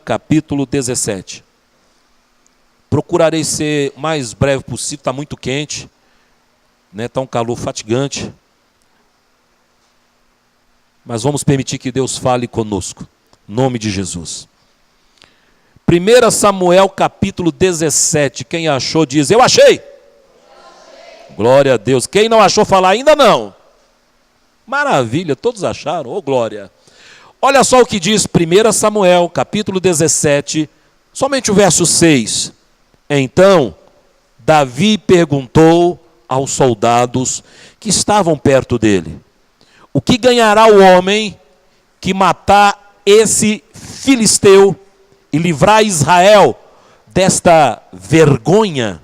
Capítulo 17. Procurarei ser o mais breve possível, está muito quente, né? Está um calor fatigante. Mas vamos permitir que Deus fale conosco, em nome de Jesus. 1 Samuel capítulo 17, quem achou diz, eu achei. Glória a Deus. Quem não achou falar ainda não. Maravilha, todos acharam, ô glória. Olha só o que diz 1 Samuel capítulo 17, somente o verso 6. Então, Davi perguntou aos soldados que estavam perto dele, o que ganhará o homem que matar esse filisteu e livrar Israel desta vergonha?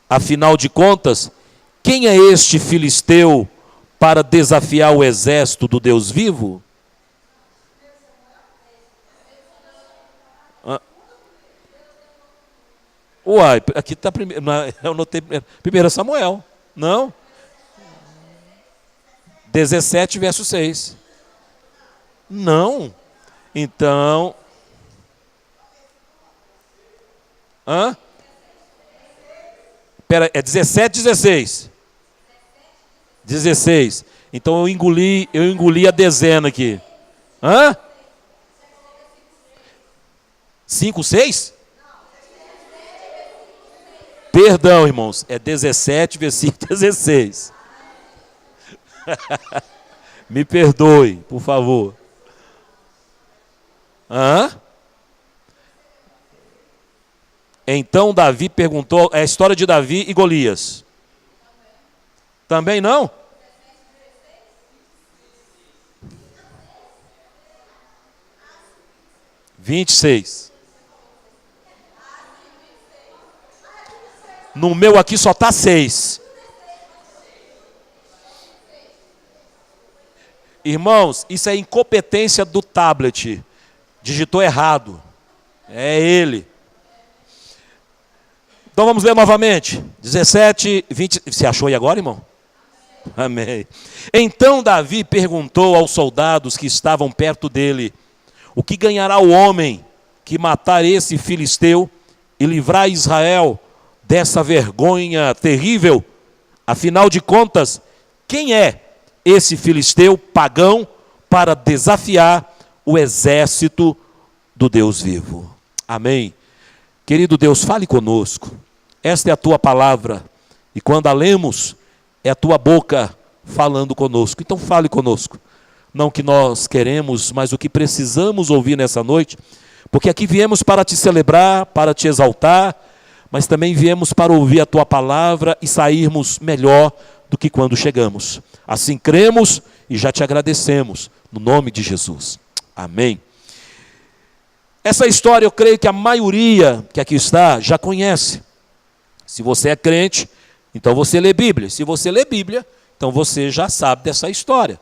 Afinal de contas, quem é este filisteu para desafiar o exército do Deus vivo? Uai, aqui está primeiro, eu notei 1 Samuel, não? 17, verso 6. Não. Então, Espera, é 17, 16. 16. Então eu engoli a dezena aqui. 5, 6? Perdão, irmãos, é 17, versículo 16. Me perdoe, por favor. Então Davi perguntou, é a história de Davi e Golias. Também não? (26) No meu aqui só está 6. Irmãos, isso é incompetência do tablet. Digitou errado. É ele. Então vamos ler novamente. 17, 20. Você achou aí agora, irmão? Amém. Então Davi perguntou aos soldados que estavam perto dele, o que ganhará o homem que matar esse filisteu e livrar Israel dessa vergonha terrível? Afinal de contas, quem é esse filisteu pagão para desafiar o exército do Deus vivo? Amém. Querido Deus, fale conosco. Esta é a tua palavra. E quando a lemos, é a tua boca falando conosco. Então fale conosco. Não o que nós queremos, mas o que precisamos ouvir nessa noite. Porque aqui viemos para te celebrar, para te exaltar, mas também viemos para ouvir a tua palavra e sairmos melhor do que quando chegamos. Assim cremos e já te agradecemos, no nome de Jesus. Amém. Essa história eu creio que a maioria que aqui está já conhece. Se você é crente, então você lê Bíblia. Se você lê Bíblia, então você já sabe dessa história.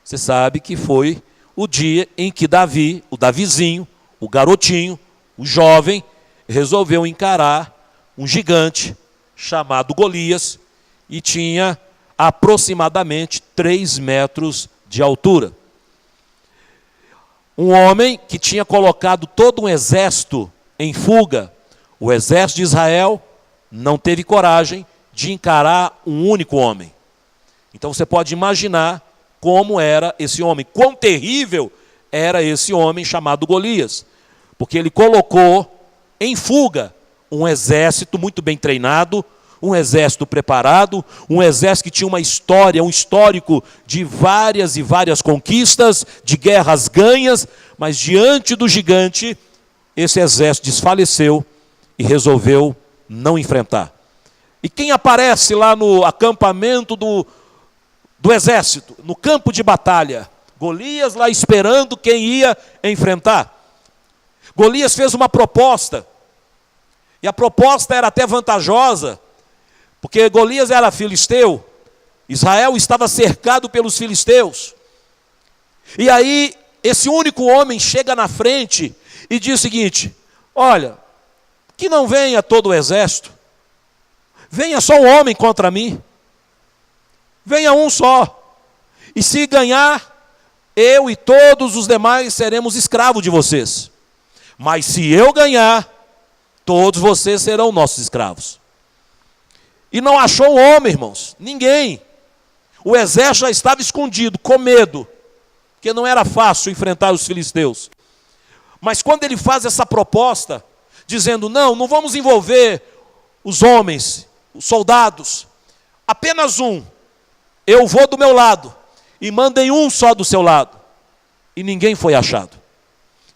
Você sabe que foi o dia em que Davi, o Davizinho, o garotinho, o jovem, resolveu encarar um gigante chamado Golias e tinha aproximadamente 3 metros de altura. Um homem que tinha colocado todo um exército em fuga. O exército de Israel não teve coragem de encarar um único homem. Então você pode imaginar como era esse homem, quão terrível era esse homem chamado Golias, porque ele colocou em fuga um exército muito bem treinado, um exército preparado, um exército que tinha uma história, um histórico de várias e várias conquistas, de guerras ganhas, mas diante do gigante, esse exército desfaleceu e resolveu não enfrentar. E quem aparece lá no acampamento do exército, no campo de batalha? Golias lá esperando quem ia enfrentar. Golias fez uma proposta, e a proposta era até vantajosa, porque Golias era filisteu, Israel estava cercado pelos filisteus. E aí, esse único homem chega na frente e diz o seguinte: olha, que não venha todo o exército, venha só um homem contra mim, venha um só, e se ganhar, eu e todos os demais seremos escravos de vocês. Mas se eu ganhar, todos vocês serão nossos escravos. E não achou um homem, irmãos, ninguém. O exército já estava escondido, com medo, porque não era fácil enfrentar os filisteus. Mas quando ele faz essa proposta, dizendo, não vamos envolver os homens, os soldados, apenas um, eu vou do meu lado, e mandem um só do seu lado. E ninguém foi achado.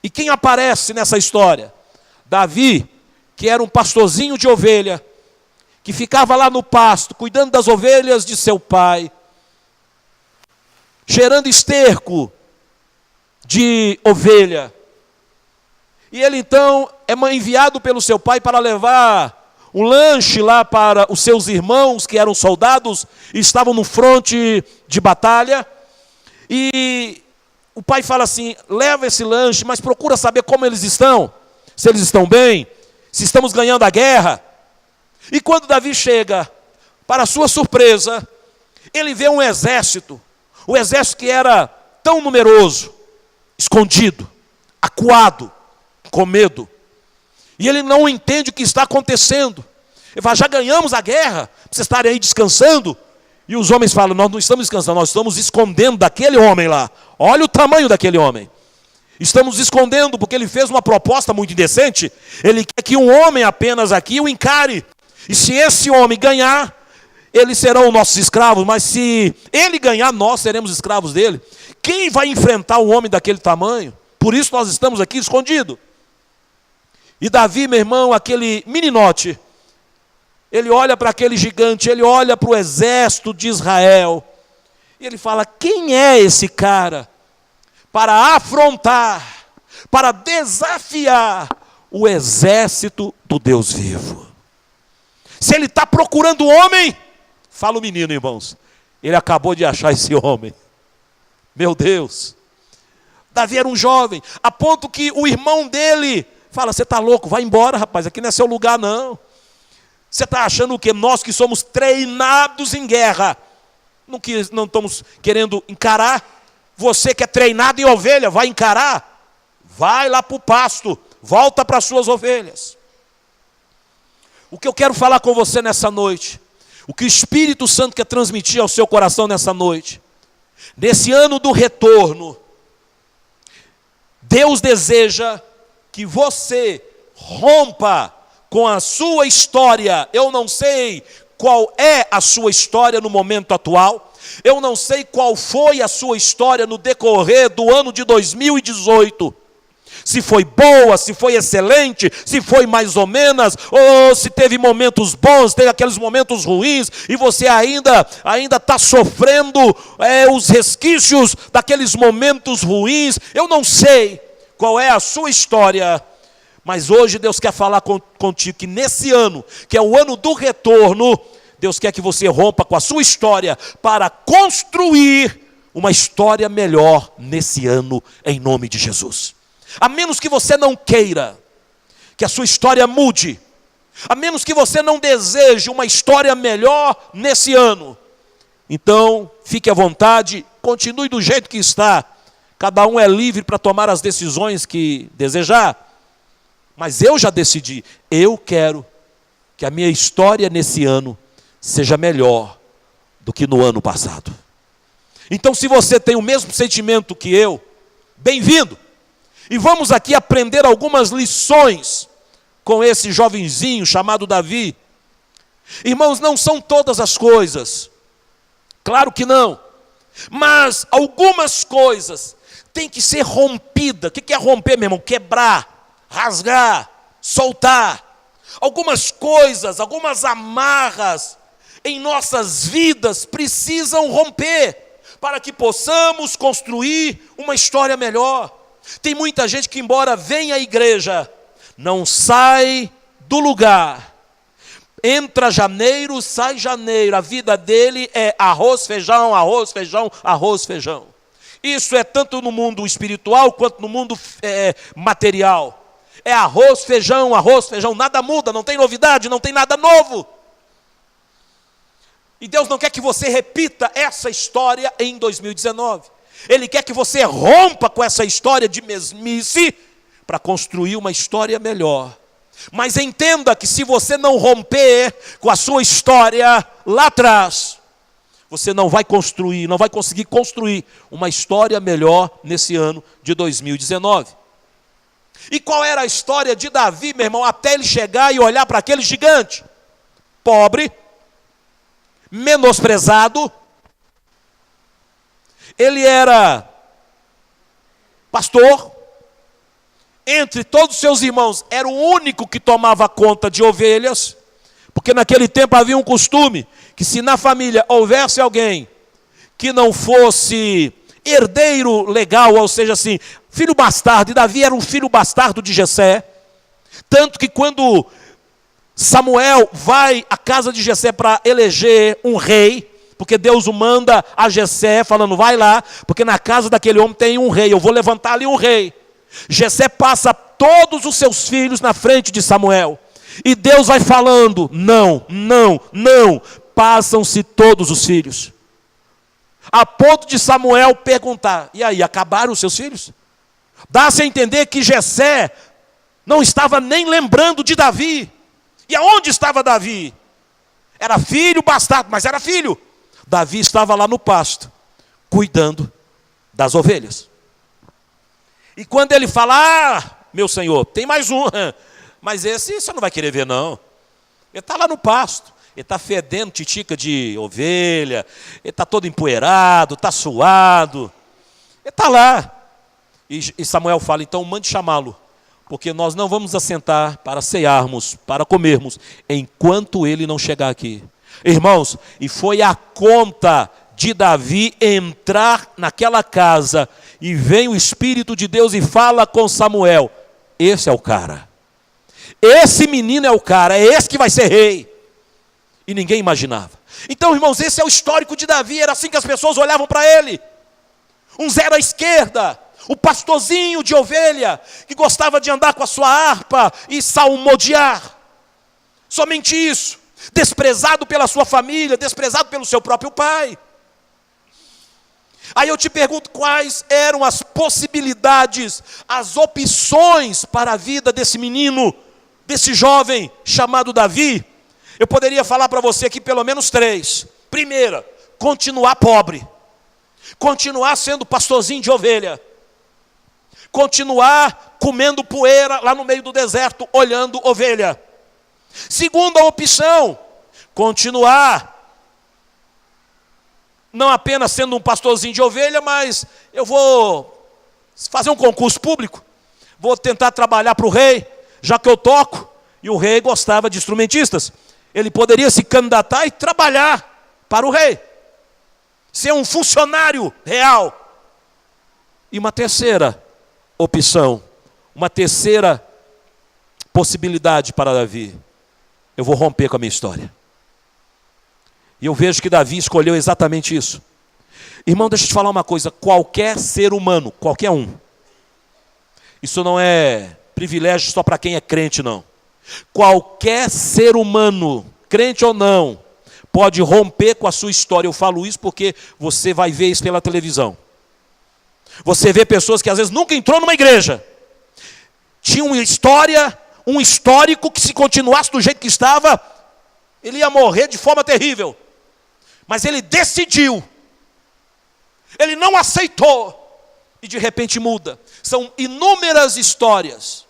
E quem aparece nessa história? Davi, que era um pastorzinho de ovelha, que ficava lá no pasto, cuidando das ovelhas de seu pai, cheirando esterco de ovelha. E ele então é enviado pelo seu pai para levar um lanche lá para os seus irmãos, que eram soldados, e estavam no fronte de batalha. E o pai fala assim, leva esse lanche, mas procura saber como eles estão, se eles estão bem, se estamos ganhando a guerra. E quando Davi chega, para sua surpresa, ele vê um exército, o exército que era tão numeroso, escondido, acuado, com medo. E ele não entende o que está acontecendo. Ele fala, já ganhamos a guerra, vocês estarem aí descansando. E os homens falam, nós não estamos descansando, nós estamos escondendo daquele homem lá. Olha o tamanho daquele homem. Estamos escondendo porque ele fez uma proposta muito indecente. Ele quer que um homem apenas aqui o encare. E se esse homem ganhar, eles serão nossos escravos. Mas se ele ganhar, nós seremos escravos dele. Quem vai enfrentar um homem daquele tamanho? Por isso nós estamos aqui escondidos. E Davi, meu irmão, aquele meninote, ele olha para aquele gigante, ele olha para o exército de Israel, e ele fala, quem é esse cara para afrontar, para desafiar o exército do Deus vivo? Se ele está procurando um homem, fala o menino, irmãos, ele acabou de achar esse homem. Meu Deus, Davi era um jovem, a ponto que o irmão dele fala, você está louco, vai embora rapaz, aqui não é seu lugar não. Você está achando o quê? Nós que somos treinados em guerra, não estamos querendo encarar? Você que é treinado em ovelha, vai encarar? Vai lá para o pasto, volta para as suas ovelhas. O que eu quero falar com você nessa noite, o que o Espírito Santo quer transmitir ao seu coração nessa noite, nesse ano do retorno, Deus deseja que você rompa com a sua história. Eu não sei qual é a sua história no momento atual, eu não sei qual foi a sua história no decorrer do ano de 2018, se foi boa, se foi excelente, se foi mais ou menos, ou se teve momentos bons, teve aqueles momentos ruins, e você ainda está sofrendo os resquícios daqueles momentos ruins. Eu não sei qual é a sua história, mas hoje Deus quer falar contigo que nesse ano, que é o ano do retorno, Deus quer que você rompa com a sua história para construir uma história melhor nesse ano, em nome de Jesus. A menos que você não queira que a sua história mude, a menos que você não deseje uma história melhor nesse ano, então fique à vontade, continue do jeito que está. Cada um é livre para tomar as decisões que desejar. Mas eu já decidi, eu quero que a minha história nesse ano seja melhor do que no ano passado. Então, se você tem o mesmo sentimento que eu, bem-vindo. E vamos aqui aprender algumas lições com esse jovenzinho chamado Davi. Irmãos, não são todas as coisas, claro que não, mas algumas coisas têm que ser rompidas. O que é romper, meu irmão? Quebrar, rasgar, soltar. Algumas coisas, algumas amarras em nossas vidas precisam romper para que possamos construir uma história melhor. Tem muita gente que, embora venha à igreja, não sai do lugar. Entra janeiro, sai janeiro. A vida dele é arroz, feijão, arroz, feijão, arroz, feijão. Isso é tanto no mundo espiritual quanto no mundo material. É arroz, feijão, nada muda, não tem novidade, não tem nada novo. E Deus não quer que você repita essa história em 2019. Ele quer que você rompa com essa história de mesmice, para construir uma história melhor. Mas entenda que se você não romper com a sua história lá atrás, você não vai conseguir construir uma história melhor nesse ano de 2019. E qual era a história de Davi, meu irmão, até ele chegar e olhar para aquele gigante? Pobre, menosprezado, ele era pastor, entre todos os seus irmãos, era o único que tomava conta de ovelhas, porque naquele tempo havia um costume, que se na família houvesse alguém que não fosse herdeiro legal, ou seja assim, filho bastardo, e Davi era um filho bastardo de Jessé, tanto que quando Samuel vai à casa de Jessé para eleger um rei, porque Deus o manda a Jessé, falando, vai lá, porque na casa daquele homem tem um rei, eu vou levantar ali um rei. Jessé passa todos os seus filhos na frente de Samuel, e Deus vai falando, não, passam-se todos os filhos, a ponto de Samuel perguntar, e aí, acabaram os seus filhos? Dá-se a entender que Jessé não estava nem lembrando de Davi. E aonde estava Davi? Era filho bastardo, mas era filho. Davi estava lá no pasto, cuidando das ovelhas. E quando ele fala, meu senhor, tem mais um, mas esse você não vai querer ver não. Ele está lá no pasto, ele está fedendo titica de ovelha, ele está todo empoeirado, está suado, ele está lá. E Samuel fala, então mande chamá-lo, porque nós não vamos assentar para cearmos, para comermos, enquanto ele não chegar aqui. Irmãos, e foi a conta de Davi entrar naquela casa, e vem o Espírito de Deus e fala com Samuel, esse é o cara, esse menino é o cara, é esse que vai ser rei. E ninguém imaginava. Então, irmãos, esse é o histórico de Davi, era assim que as pessoas olhavam para ele. Um zero à esquerda, o pastorzinho de ovelha, que gostava de andar com a sua harpa e salmodiar. Somente isso. Desprezado pela sua família, desprezado pelo seu próprio pai. Aí eu te pergunto, quais eram as possibilidades, as opções para a vida desse menino, desse jovem chamado Davi? Eu poderia falar para você aqui pelo menos 3. Primeira, continuar pobre. Continuar sendo pastorzinho de ovelha. Continuar comendo poeira lá no meio do deserto, olhando ovelha. Segunda opção, continuar não apenas sendo um pastorzinho de ovelha, mas eu vou fazer um concurso público, vou tentar trabalhar para o rei, já que eu toco, e o rei gostava de instrumentistas. Ele poderia se candidatar e trabalhar para o rei, ser um funcionário real. E uma terceira opção, uma terceira possibilidade para Davi, eu vou romper com a minha história. E eu vejo que Davi escolheu exatamente isso. Irmão, deixa eu te falar uma coisa, qualquer ser humano, qualquer um, isso não é privilégio só para quem é crente, não. Qualquer ser humano, crente ou não, pode romper com a sua história. Eu falo isso porque você vai ver isso pela televisão. Você vê pessoas que às vezes nunca entrou numa igreja, tinha uma história, um histórico que se continuasse do jeito que estava, ele ia morrer de forma terrível. Mas ele decidiu, ele não aceitou, e de repente muda. São inúmeras histórias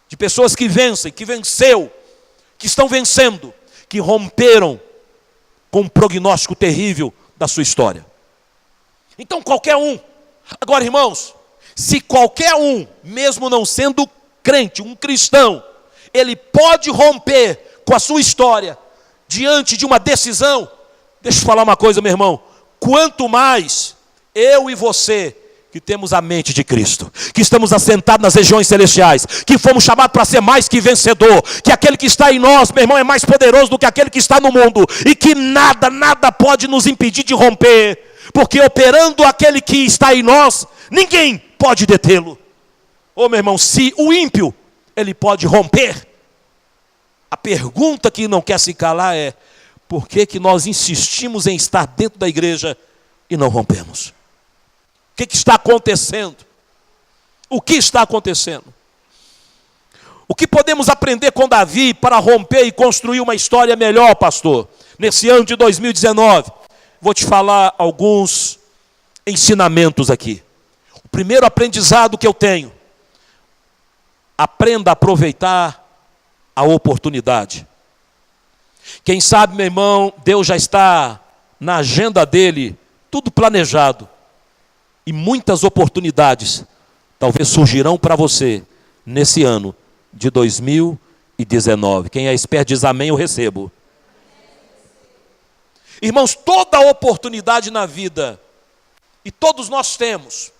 de pessoas que vencem, que venceu, que estão vencendo, que romperam com um prognóstico terrível da sua história. Então qualquer um, agora irmãos, se qualquer um, mesmo não sendo crente, um cristão, ele pode romper com a sua história, diante de uma decisão, deixa eu falar uma coisa, meu irmão, quanto mais eu e você, que temos a mente de Cristo, que estamos assentados nas regiões celestiais, que fomos chamados para ser mais que vencedor, que aquele que está em nós, meu irmão, é mais poderoso do que aquele que está no mundo, e que nada pode nos impedir de romper, porque operando aquele que está em nós, ninguém pode detê-lo. Ô meu irmão, se o ímpio, ele pode romper, a pergunta que não quer se calar é, por que nós insistimos em estar dentro da igreja e não rompemos? O que está acontecendo? O que está acontecendo? O que podemos aprender com Davi para romper e construir uma história melhor, pastor? Nesse ano de 2019, vou te falar alguns ensinamentos aqui. O primeiro aprendizado que eu tenho: aprenda a aproveitar a oportunidade. Quem sabe, meu irmão, Deus já está na agenda dele, tudo planejado. E muitas oportunidades talvez surgirão para você nesse ano de 2019. Quem é esperto diz amém, eu recebo. Irmãos, toda oportunidade na vida, e todos nós temos.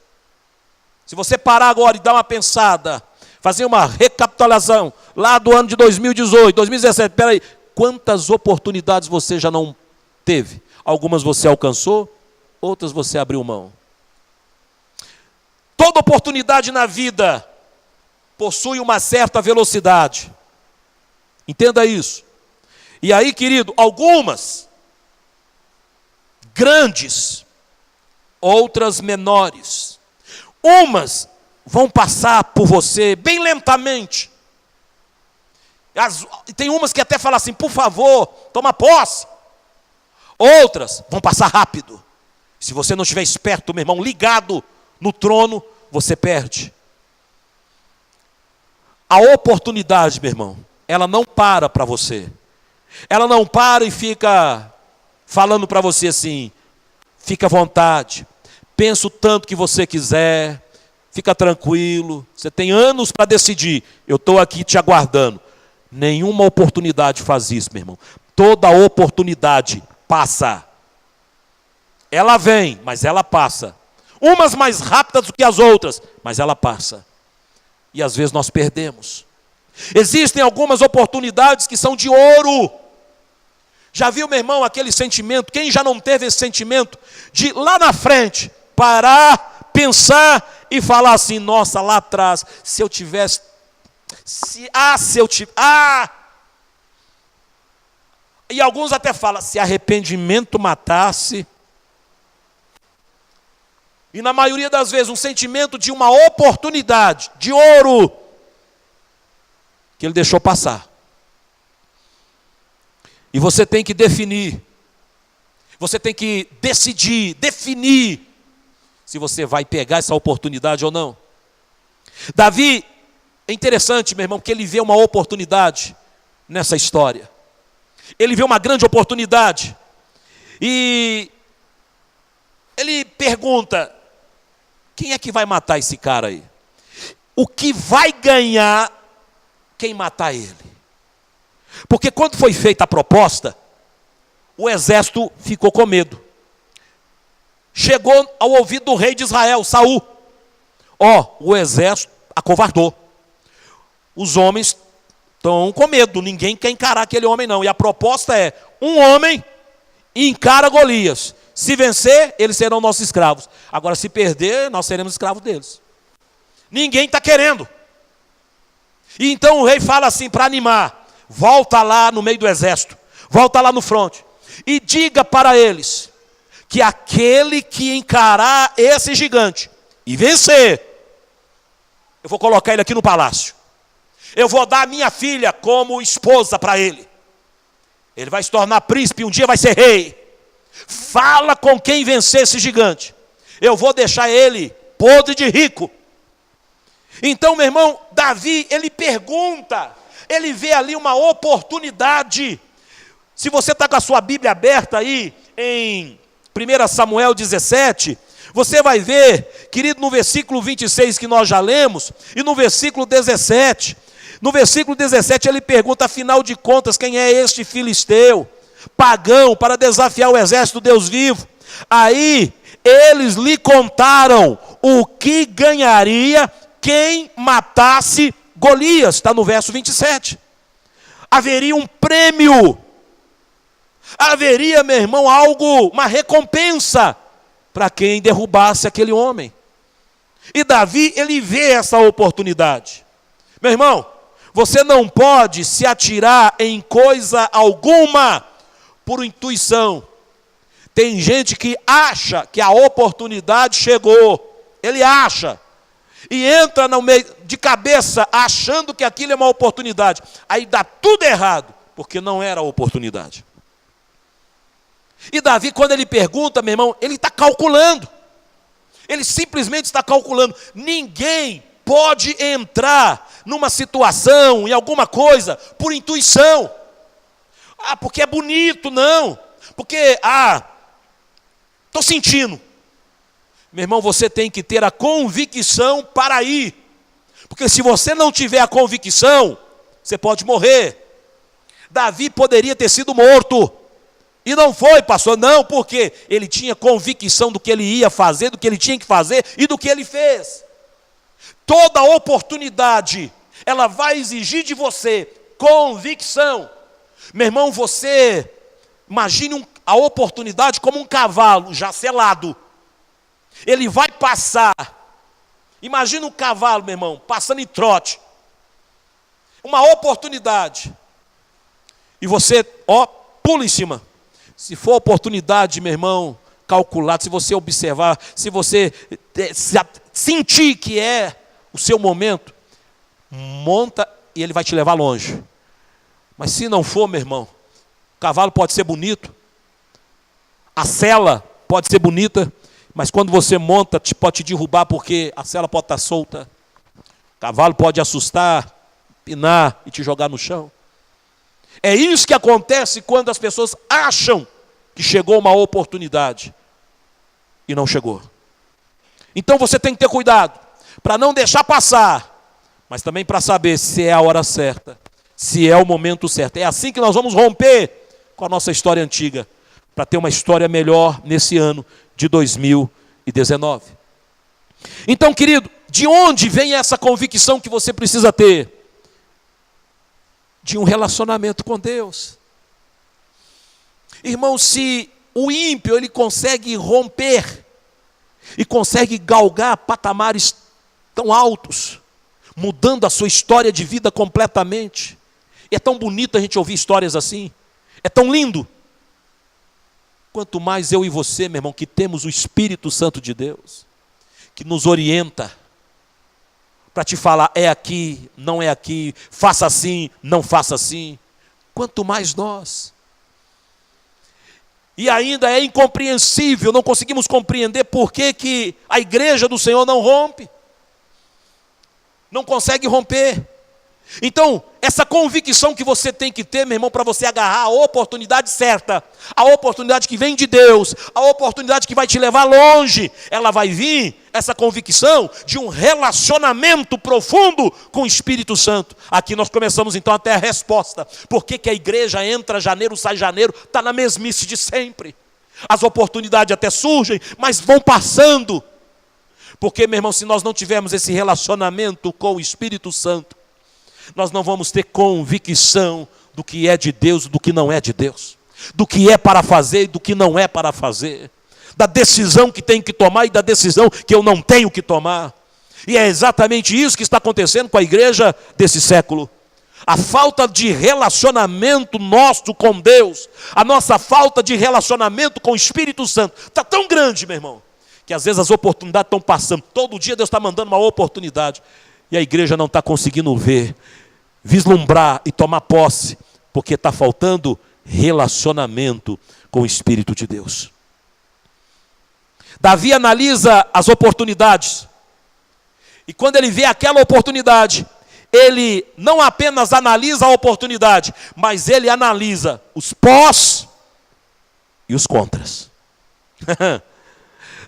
Se você parar agora e dar uma pensada, fazer uma recapitulação lá do ano de 2018, 2017, espera aí, quantas oportunidades você já não teve? Algumas você alcançou, outras você abriu mão. Toda oportunidade na vida possui uma certa velocidade. Entenda isso. E aí, querido, algumas grandes, outras menores. Umas vão passar por você bem lentamente. Tem umas que até falam assim, por favor, toma posse. Outras vão passar rápido. Se você não estiver esperto, meu irmão, ligado no trono, você perde. A oportunidade, meu irmão, ela não para você. Ela não para e fica falando para você assim, fica à vontade, pensa o tanto que você quiser, fica tranquilo, você tem anos para decidir, eu estou aqui te aguardando. Nenhuma oportunidade faz isso, meu irmão. Toda oportunidade passa. Ela vem, mas ela passa. Umas mais rápidas do que as outras, mas ela passa. E às vezes nós perdemos. Existem algumas oportunidades que são de ouro. Já viu, meu irmão, aquele sentimento? Quem já não teve esse sentimento de lá na frente parar, pensar e falar assim, nossa, lá atrás, se eu tivesse, e alguns até falam, se arrependimento matasse. E na maioria das vezes um sentimento de uma oportunidade, de ouro, que ele deixou passar. E você tem que definir, você tem que decidir, definir, se você vai pegar essa oportunidade ou não. Davi, é interessante, meu irmão, porque ele vê uma oportunidade nessa história. Ele vê uma grande oportunidade. E ele pergunta, quem é que vai matar esse cara aí? O que vai ganhar quem matar ele? Porque quando foi feita a proposta, o exército ficou com medo. Chegou ao ouvido do rei de Israel, Saul. O exército acovardou. Os homens estão com medo, ninguém quer encarar aquele homem não. E a proposta é, um homem encara Golias. Se vencer, eles serão nossos escravos. Agora, se perder, nós seremos escravos deles. Ninguém está querendo. E então o rei fala assim, para animar, volta lá no meio do exército, volta lá no fronte, e diga para eles, que aquele que encarar esse gigante, e vencer, eu vou colocar ele aqui no palácio. Eu vou dar a minha filha como esposa para ele. Ele vai se tornar príncipe, um dia vai ser rei. Fala com quem vencer esse gigante. Eu vou deixar ele podre de rico. Então, meu irmão, Davi, ele pergunta, ele vê ali uma oportunidade. Se você está com a sua Bíblia aberta aí, em 1 Samuel 17, você vai ver, querido, no versículo 26 que nós já lemos, e no versículo 17. No versículo 17 ele pergunta, afinal de contas, quem é este filisteu, pagão, para desafiar o exército do Deus vivo? Aí eles lhe contaram o que ganharia quem matasse Golias, está no verso 27. Haveria um prêmio, haveria, meu irmão, algo, uma recompensa para quem derrubasse aquele homem. E Davi, ele vê essa oportunidade. Meu irmão, você não pode se atirar em coisa alguma por intuição. Tem gente que acha que a oportunidade chegou. Ele acha. e entra no meio de cabeça achando que aquilo é uma oportunidade. Aí dá tudo errado, porque não era a oportunidade. E Davi, quando ele pergunta, meu irmão, ele está calculando. Ele simplesmente está calculando. Ninguém pode entrar numa situação, em alguma coisa, por intuição. Ah, porque é bonito, não. Porque, estou sentindo. Meu irmão, você tem que ter a convicção para ir. Porque se você não tiver a convicção, você pode morrer. Davi poderia ter sido morto. E não foi, pastor. Não, porque ele tinha convicção do que ele ia fazer, do que ele tinha que fazer e do que ele fez. Toda oportunidade, ela vai exigir de você convicção. Meu irmão, você imagine a oportunidade como um cavalo já selado. Ele vai passar. Imagina um cavalo, meu irmão, passando em trote. Uma oportunidade. E você, pula em cima. Se for oportunidade, meu irmão, calculado, se você observar, se você sentir que é o seu momento, monta e ele vai te levar longe. Mas se não for, meu irmão, o cavalo pode ser bonito, a sela pode ser bonita, mas quando você monta, pode te derrubar porque a sela pode estar solta. O cavalo pode assustar, pinar e te jogar no chão. É isso que acontece quando as pessoas acham que chegou uma oportunidade e não chegou. Então você tem que ter cuidado para não deixar passar, mas também para saber se é a hora certa, se é o momento certo. É assim que nós vamos romper com a nossa história antiga, para ter uma história melhor nesse ano de 2019. Então, querido, de onde vem essa convicção que você precisa ter? De um relacionamento com Deus. Irmão, se o ímpio ele consegue romper e consegue galgar patamares tão altos, mudando a sua história de vida completamente, é tão bonito a gente ouvir histórias assim, é tão lindo. Quanto mais eu e você, meu irmão, que temos o Espírito Santo de Deus, que nos orienta, para te falar, é aqui, não é aqui, faça assim, não faça assim. Quanto mais nós. E ainda é incompreensível, não conseguimos compreender por que a igreja do Senhor não rompe. Não consegue romper. Então, essa convicção que você tem que ter, meu irmão, para você agarrar a oportunidade certa, a oportunidade que vem de Deus, a oportunidade que vai te levar longe, ela vai vir, essa convicção, de um relacionamento profundo com o Espírito Santo. Aqui nós começamos então até a resposta. Por que a igreja entra janeiro, sai janeiro, está na mesmice de sempre. As oportunidades até surgem, mas vão passando. Porque, meu irmão, se nós não tivermos esse relacionamento com o Espírito Santo, nós não vamos ter convicção do que é de Deus e do que não é de Deus. Do que é para fazer e do que não é para fazer. Da decisão que tem que tomar e da decisão que eu não tenho que tomar. E é exatamente isso que está acontecendo com a igreja desse século. A falta de relacionamento nosso com Deus, a nossa falta de relacionamento com o Espírito Santo, está tão grande, meu irmão, que às vezes as oportunidades estão passando. Todo dia Deus está mandando uma oportunidade. E a igreja não está conseguindo ver, vislumbrar e tomar posse, porque está faltando relacionamento com o Espírito de Deus. Davi analisa as oportunidades. E quando ele vê aquela oportunidade, ele não apenas analisa a oportunidade, mas ele analisa os pós e os contras.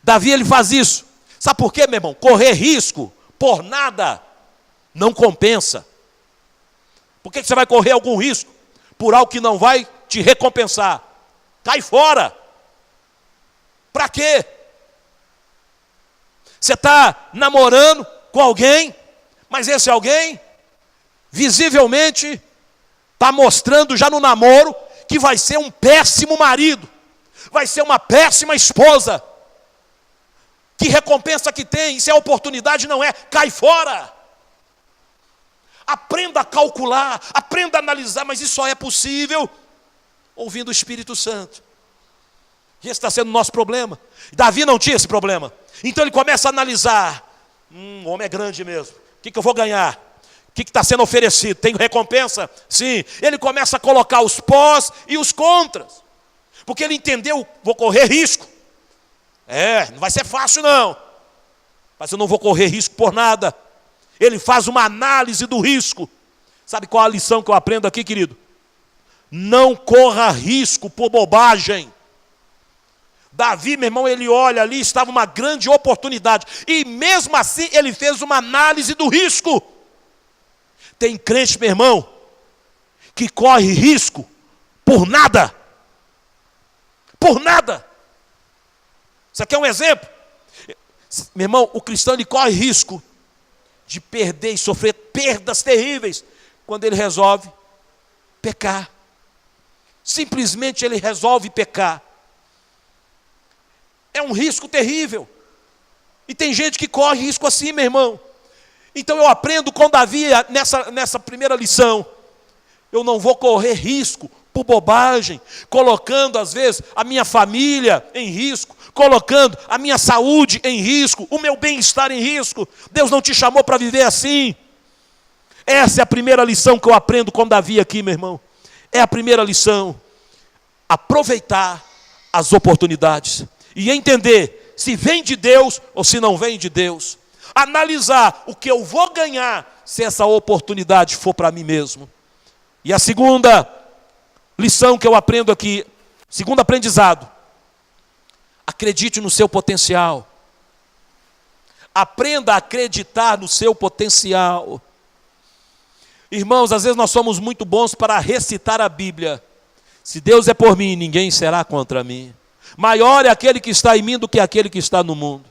Davi, ele faz isso. Sabe por quê, meu irmão? Correr risco por nada não compensa. Por que você vai correr algum risco por algo que não vai te recompensar? Cai fora. Para quê? Você está namorando com alguém, mas esse alguém visivelmente está mostrando já no namoro que vai ser um péssimo marido, vai ser uma péssima esposa. Que recompensa que tem? Isso é oportunidade, não é? Cai fora. Aprenda a calcular, aprenda a analisar, mas isso só é possível ouvindo o Espírito Santo. E esse está sendo o nosso problema. Davi não tinha esse problema. Então ele começa a analisar O homem é grande mesmo. O que eu vou ganhar? O que está sendo oferecido? Tem recompensa? Sim. Ele começa a colocar os pós e os contras. Porque ele entendeu, vou correr risco. Não vai ser fácil não. Mas eu não vou correr risco por nada. Ele faz uma análise do risco. Sabe qual a lição que eu aprendo aqui, querido? Não corra risco por bobagem. Davi, meu irmão, ele olha ali, estava uma grande oportunidade. E mesmo assim, ele fez uma análise do risco. Tem crente, meu irmão, que corre risco por nada. Por nada. Isso aqui é um exemplo. Meu irmão, o cristão ele corre risco de perder e sofrer perdas terríveis quando ele resolve pecar. Simplesmente ele resolve pecar. É um risco terrível. E tem gente que corre risco assim, meu irmão. Então eu aprendo com Davi nessa primeira lição. Eu não vou correr risco por bobagem, colocando às vezes a minha família em risco, colocando a minha saúde em risco, o meu bem-estar em risco. Deus não te chamou para viver assim. Essa é a primeira lição que eu aprendo com Davi aqui, meu irmão. É a primeira lição. Aproveitar as oportunidades e entender se vem de Deus ou se não vem de Deus. Analisar o que eu vou ganhar se essa oportunidade for para mim mesmo. E a segunda lição que eu aprendo aqui, segundo aprendizado, acredite no seu potencial. Aprenda a acreditar no seu potencial. Irmãos, às vezes nós somos muito bons para recitar a Bíblia. Se Deus é por mim, ninguém será contra mim. Maior é aquele que está em mim do que aquele que está no mundo.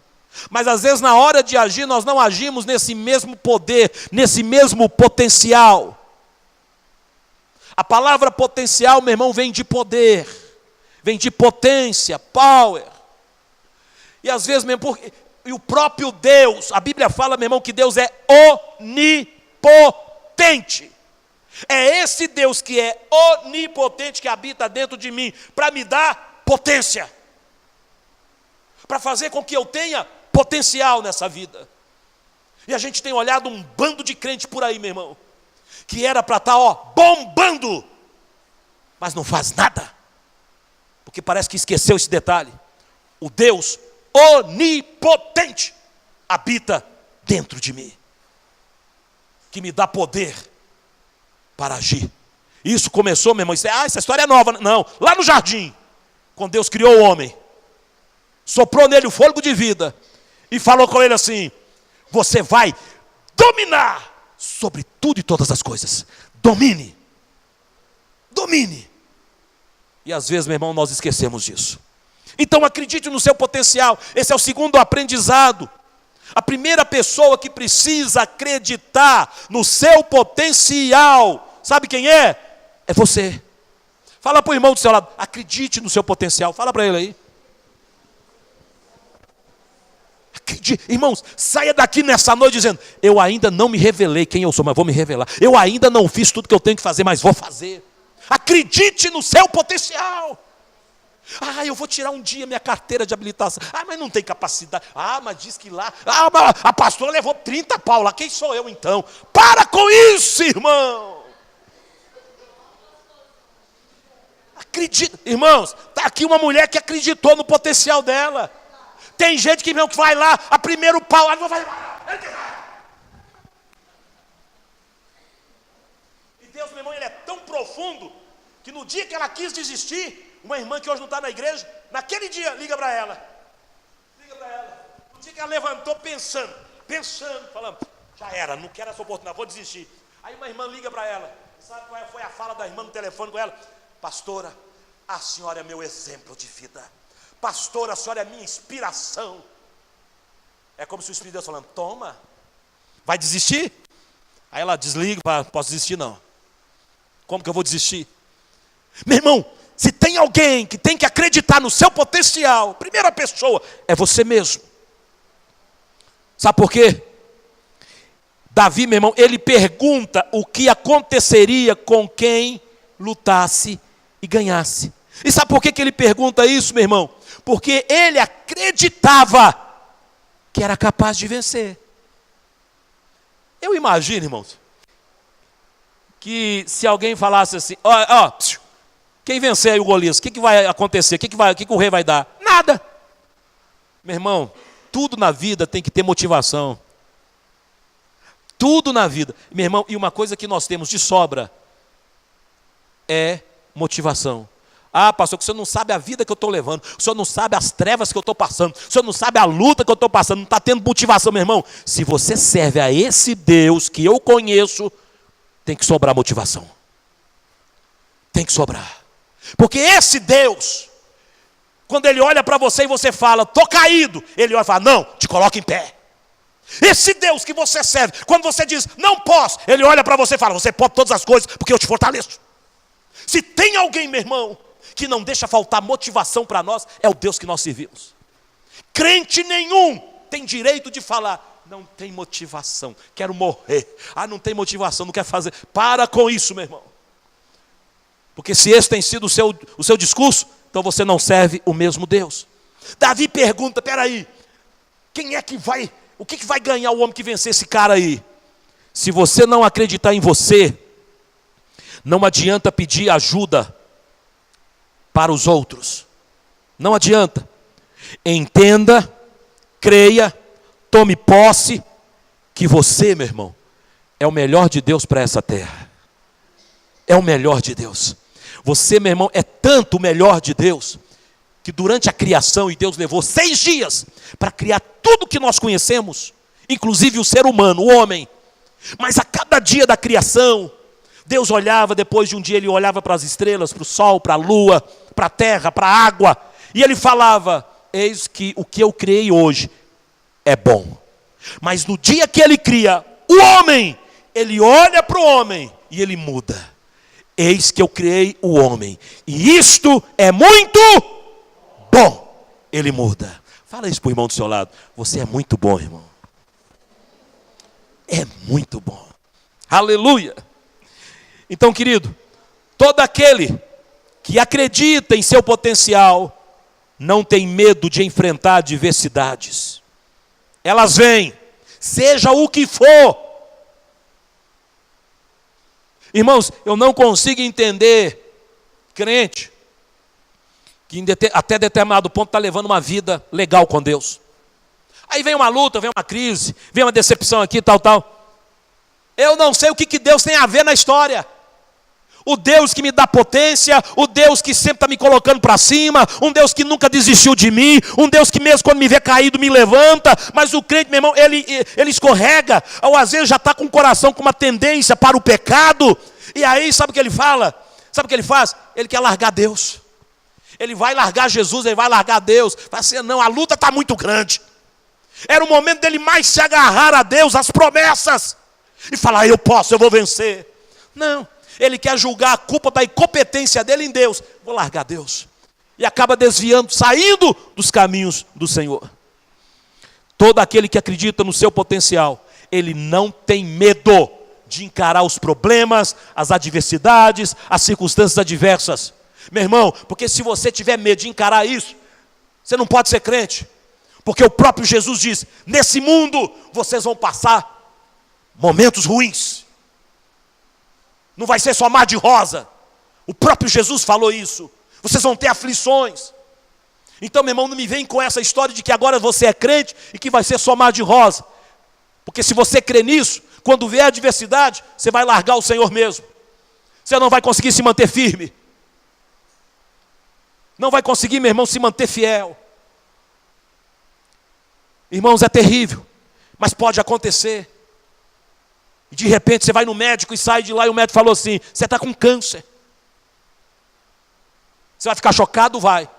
Mas às vezes na hora de agir, nós não agimos nesse mesmo poder, nesse mesmo potencial. A palavra potencial, meu irmão, vem de poder, vem de potência, power. E às vezes, mesmo, e o próprio Deus, a Bíblia fala, meu irmão, que Deus é onipotente. É esse Deus que é onipotente que habita dentro de mim, para me dar potência. Para fazer com que eu tenha potencial nessa vida. E a gente tem olhado um bando de crente por aí, meu irmão, que era para estar, bombando, mas não faz nada, porque parece que esqueceu esse detalhe. O Deus onipotente habita dentro de mim, que me dá poder para agir. Isso começou, meu irmão, essa história é nova. Não, lá no jardim, quando Deus criou o homem, soprou nele o fôlego de vida e falou com ele assim: você vai dominar sobre tudo e todas as coisas. Domine. Domine. E às vezes, meu irmão, nós esquecemos disso. Então acredite no seu potencial. Esse é o segundo aprendizado. A primeira pessoa que precisa acreditar no seu potencial, sabe quem é? É você. Fala para o irmão do seu lado: acredite no seu potencial. Fala para ele aí. Irmãos, saia daqui nessa noite dizendo: eu ainda não me revelei quem eu sou, mas vou me revelar. Eu ainda não fiz tudo que eu tenho que fazer, mas vou fazer. Acredite no seu potencial. Eu vou tirar um dia minha carteira de habilitação. Mas não tem capacidade. Mas diz que lá. Mas a pastora levou 30 pau lá. Quem sou eu então? Para com isso, irmão. Acredita. Irmãos, está aqui uma mulher que acreditou no potencial dela. Tem gente que vai lá, a primeiro pau, não vai. E Deus, meu irmão, ele é tão profundo que no dia que ela quis desistir, uma irmã que hoje não está na igreja, naquele dia, liga para ela. Liga para ela. No dia que ela levantou pensando, falando: já era, não quero essa oportunidade, vou desistir. Aí uma irmã liga para ela. Sabe qual foi a fala da irmã no telefone com ela? Pastora, a senhora é meu exemplo de vida. Pastora, a senhora é minha inspiração. É como se o Espírito de Deus falando: toma, vai desistir? Aí ela desliga, posso desistir não. Como que eu vou desistir? Meu irmão, se tem alguém que tem que acreditar no seu potencial, primeira pessoa é você mesmo. Sabe por quê? Davi, meu irmão, ele pergunta o que aconteceria com quem lutasse e ganhasse. E sabe por que ele pergunta isso, meu irmão? Porque ele acreditava que era capaz de vencer. Eu imagino, irmãos, que se alguém falasse assim, ó, quem vencer aí o Golias, o que vai acontecer? O que o rei vai dar? Nada. Meu irmão, tudo na vida tem que ter motivação. Tudo na vida. Meu irmão, e uma coisa que nós temos de sobra é motivação. Ah, pastor, que o senhor não sabe a vida que eu estou levando, o senhor não sabe as trevas que eu estou passando, o senhor não sabe a luta que eu estou passando, não está tendo motivação, meu irmão. Se você serve a esse Deus que eu conheço, tem que sobrar motivação. Tem que sobrar. Porque esse Deus, quando Ele olha para você e você fala, estou caído, Ele olha e fala, não, te coloca em pé. Esse Deus que você serve, quando você diz, não posso, Ele olha para você e fala, você pode todas as coisas, porque eu te fortaleço. Se tem alguém, meu irmão, que não deixa faltar motivação para nós, é o Deus que nós servimos. Crente nenhum tem direito de falar, não tem motivação, quero morrer. Ah, não tem motivação, não quer fazer. Para com isso, meu irmão. Porque se esse tem sido o seu discurso, então você não serve o mesmo Deus. Davi pergunta, peraí, quem é que vai, o que vai ganhar o homem que vencer esse cara aí? Se você não acreditar em você, não adianta pedir ajuda para os outros. Não adianta. Entenda, creia, tome posse, que você, meu irmão, é o melhor de Deus para essa terra. É o melhor de Deus. Você, meu irmão, é tanto o melhor de Deus, que durante a criação, e Deus levou 6 dias para criar tudo que nós conhecemos, inclusive o ser humano, o homem. Mas a cada dia da criação, Deus olhava, depois de um dia Ele olhava para as estrelas, para o sol, para a lua, para a terra, para a água, e Ele falava, eis que o que eu criei hoje é bom. Mas no dia que Ele cria o homem, Ele olha para o homem e Ele muda. Eis que eu criei o homem, e isto é muito bom. Ele muda. Fala isso para o irmão do seu lado, você é muito bom, irmão. É muito bom. Aleluia. Então, querido, todo aquele que acredita em seu potencial, não tem medo de enfrentar adversidades. Elas vêm, seja o que for. Irmãos, eu não consigo entender crente que até determinado ponto está levando uma vida legal com Deus. Aí vem uma luta, vem uma crise, vem uma decepção aqui, tal. Eu não sei o que Deus tem a ver na história. O Deus que me dá potência, o Deus que sempre está me colocando para cima, um Deus que nunca desistiu de mim, um Deus que mesmo quando me vê caído me levanta, mas o crente, meu irmão, ele escorrega, ou às vezes já está com o coração com uma tendência para o pecado, e aí sabe o que ele fala? Sabe o que ele faz? Ele quer largar Deus. Ele vai largar Jesus, ele vai largar Deus. Vai assim, não, a luta está muito grande. Era o momento dele mais se agarrar a Deus, às promessas, e falar, eu posso, eu vou vencer. Não. Ele quer julgar a culpa da incompetência dele em Deus. Vou largar Deus. E acaba desviando, saindo dos caminhos do Senhor. Todo aquele que acredita no seu potencial, ele não tem medo de encarar os problemas, as adversidades, as circunstâncias adversas. Meu irmão, porque se você tiver medo de encarar isso, você não pode ser crente. Porque o próprio Jesus diz, nesse mundo vocês vão passar momentos ruins. Não vai ser só mar de rosa. O próprio Jesus falou isso. Vocês vão ter aflições. Então, meu irmão, não me vem com essa história de que agora você é crente e que vai ser só mar de rosa. Porque se você crê nisso, quando vier a adversidade, você vai largar o Senhor mesmo. Você não vai conseguir se manter firme. Não vai conseguir, meu irmão, se manter fiel. Irmãos, é terrível, mas pode acontecer. E de repente você vai no médico e sai de lá e o médico falou assim, você está com câncer. Você vai ficar chocado? Vai.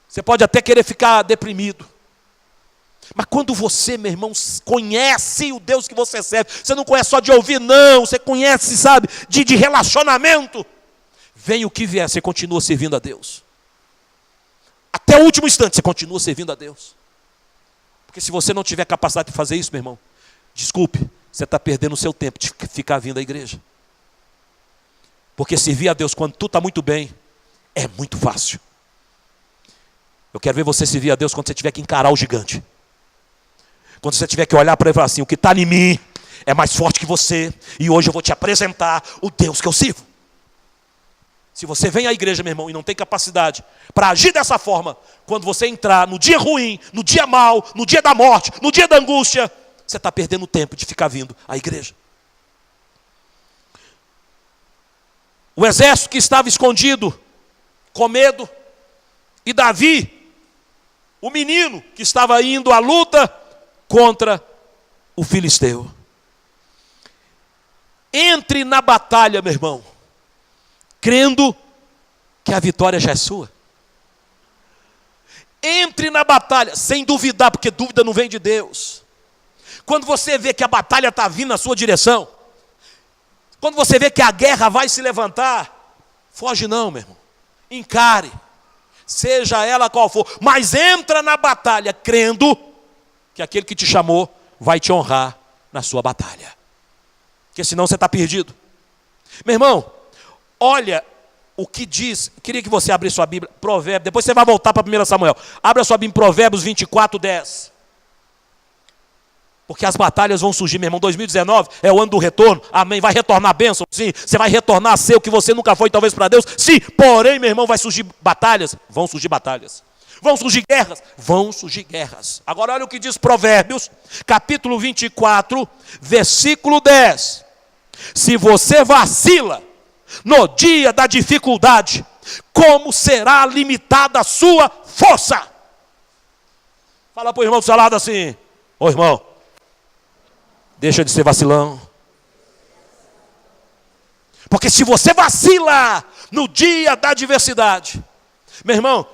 Você pode até querer ficar deprimido. Mas quando você, meu irmão, conhece o Deus que você serve, você não conhece só de ouvir, não, você conhece, sabe, de relacionamento. Vem o que vier, você continua servindo a Deus. Até o último instante você continua servindo a Deus. Porque se você não tiver capacidade de fazer isso, meu irmão, desculpe, você está perdendo o seu tempo de ficar vindo à igreja. Porque servir a Deus quando tudo está muito bem, é muito fácil. Eu quero ver você servir a Deus quando você tiver que encarar o gigante. Quando você tiver que olhar para ele e falar assim, o que está em mim é mais forte que você, e hoje eu vou te apresentar o Deus que eu sirvo. Se você vem à igreja, meu irmão, e não tem capacidade para agir dessa forma, quando você entrar no dia ruim, no dia mau, no dia da morte, no dia da angústia, você está perdendo tempo de ficar vindo à igreja. O exército que estava escondido, com medo, e Davi, o menino que estava indo à luta contra o filisteu. Entre na batalha, meu irmão, crendo que a vitória já é sua. Entre na batalha, sem duvidar, porque dúvida não vem de Deus. Quando você vê que a batalha está vindo na sua direção, quando você vê que a guerra vai se levantar, foge não, meu irmão. Encare, seja ela qual for, mas entra na batalha crendo que aquele que te chamou vai te honrar na sua batalha. Porque senão você está perdido. Meu irmão, olha o que diz, queria que você abrisse sua Bíblia, Provérbios, depois você vai voltar para 1 Samuel. Abra sua Bíblia em Provérbios 24, 10. Porque as batalhas vão surgir, meu irmão. 2019 é o ano do retorno, amém. Vai retornar a bênção, sim. Você vai retornar a ser o que você nunca foi, talvez, para Deus, sim. Porém, meu irmão, vai surgir batalhas. Vão surgir batalhas. Vão surgir guerras. Vão surgir guerras. Agora olha o que diz Provérbios, capítulo 24, versículo 10. Se você vacila no dia da dificuldade, como será limitada a sua força? Fala para o irmão do seu lado assim: ô irmão, deixa de ser vacilão. Porque se você vacila no dia da adversidade, meu irmão,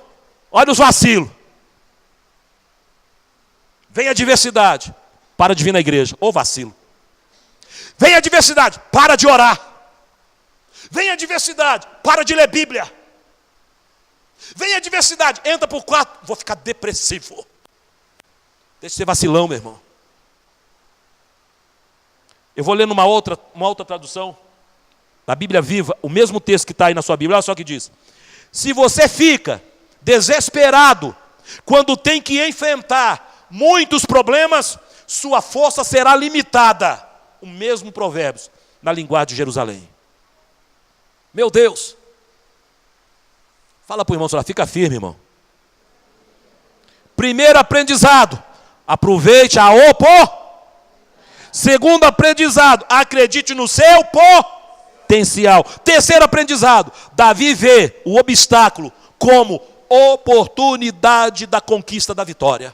olha os vacilos. Vem a adversidade, para de vir na igreja, ou vacilo. Vem a adversidade, para de orar. Vem a adversidade, para de ler Bíblia. Vem a adversidade, entra para o quarto, vou ficar depressivo. Deixa de ser vacilão, meu irmão. Eu vou ler numa outra tradução, da Bíblia Viva, o mesmo texto que está aí na sua Bíblia, olha só o que diz. Se você fica desesperado quando tem que enfrentar muitos problemas, sua força será limitada. O mesmo Provérbios, na linguagem de Jerusalém. Meu Deus. Fala para o irmão, fica firme, irmão. Primeiro aprendizado, aproveite a oportunidade. Segundo aprendizado, acredite no seu potencial. Terceiro aprendizado, Davi vê o obstáculo como oportunidade da conquista da vitória.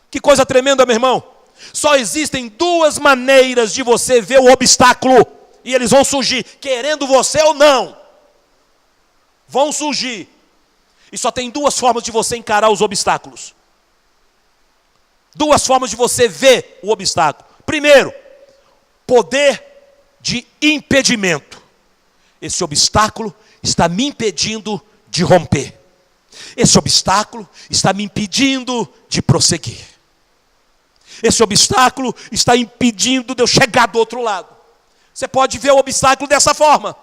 Que coisa tremenda, meu irmão. Só existem duas maneiras de você ver o obstáculo, e eles vão surgir, querendo você ou não. Vão surgir. E só tem duas formas de você encarar os obstáculos. Duas formas de você ver o obstáculo. Primeiro, poder de impedimento. Esse obstáculo está me impedindo de romper. Esse obstáculo está me impedindo de prosseguir. Esse obstáculo está impedindo de eu chegar do outro lado. Você pode ver o obstáculo dessa forma.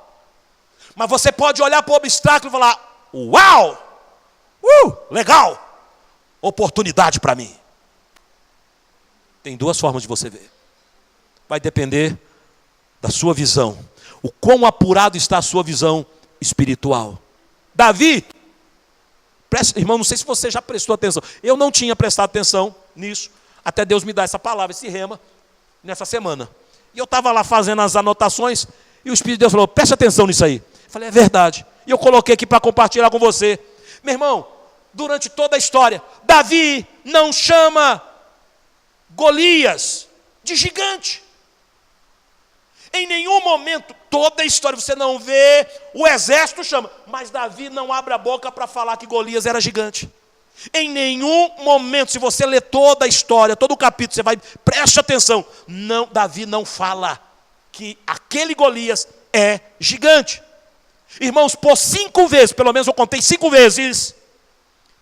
Mas você pode olhar para o obstáculo e falar: uau! Legal! Oportunidade para mim. Tem duas formas de você ver. Vai depender da sua visão. O quão apurado está a sua visão espiritual. Davi, irmão, não sei se você já prestou atenção. Eu não tinha prestado atenção nisso, até Deus me dar essa palavra, esse rema, nessa semana. E eu estava lá fazendo as anotações, e o Espírito de Deus falou: preste atenção nisso aí. Eu falei: é verdade. E eu coloquei aqui para compartilhar com você. Meu irmão, durante toda a história, Davi não chama Golias de gigante. Em nenhum momento, toda a história, você não vê, o exército chama, mas Davi não abre a boca para falar que Golias era gigante. Em nenhum momento, se você ler toda a história, todo o capítulo, você vai, preste atenção, não, Davi não fala que aquele Golias é gigante. Irmãos, por 5 vezes, pelo menos eu contei 5 vezes,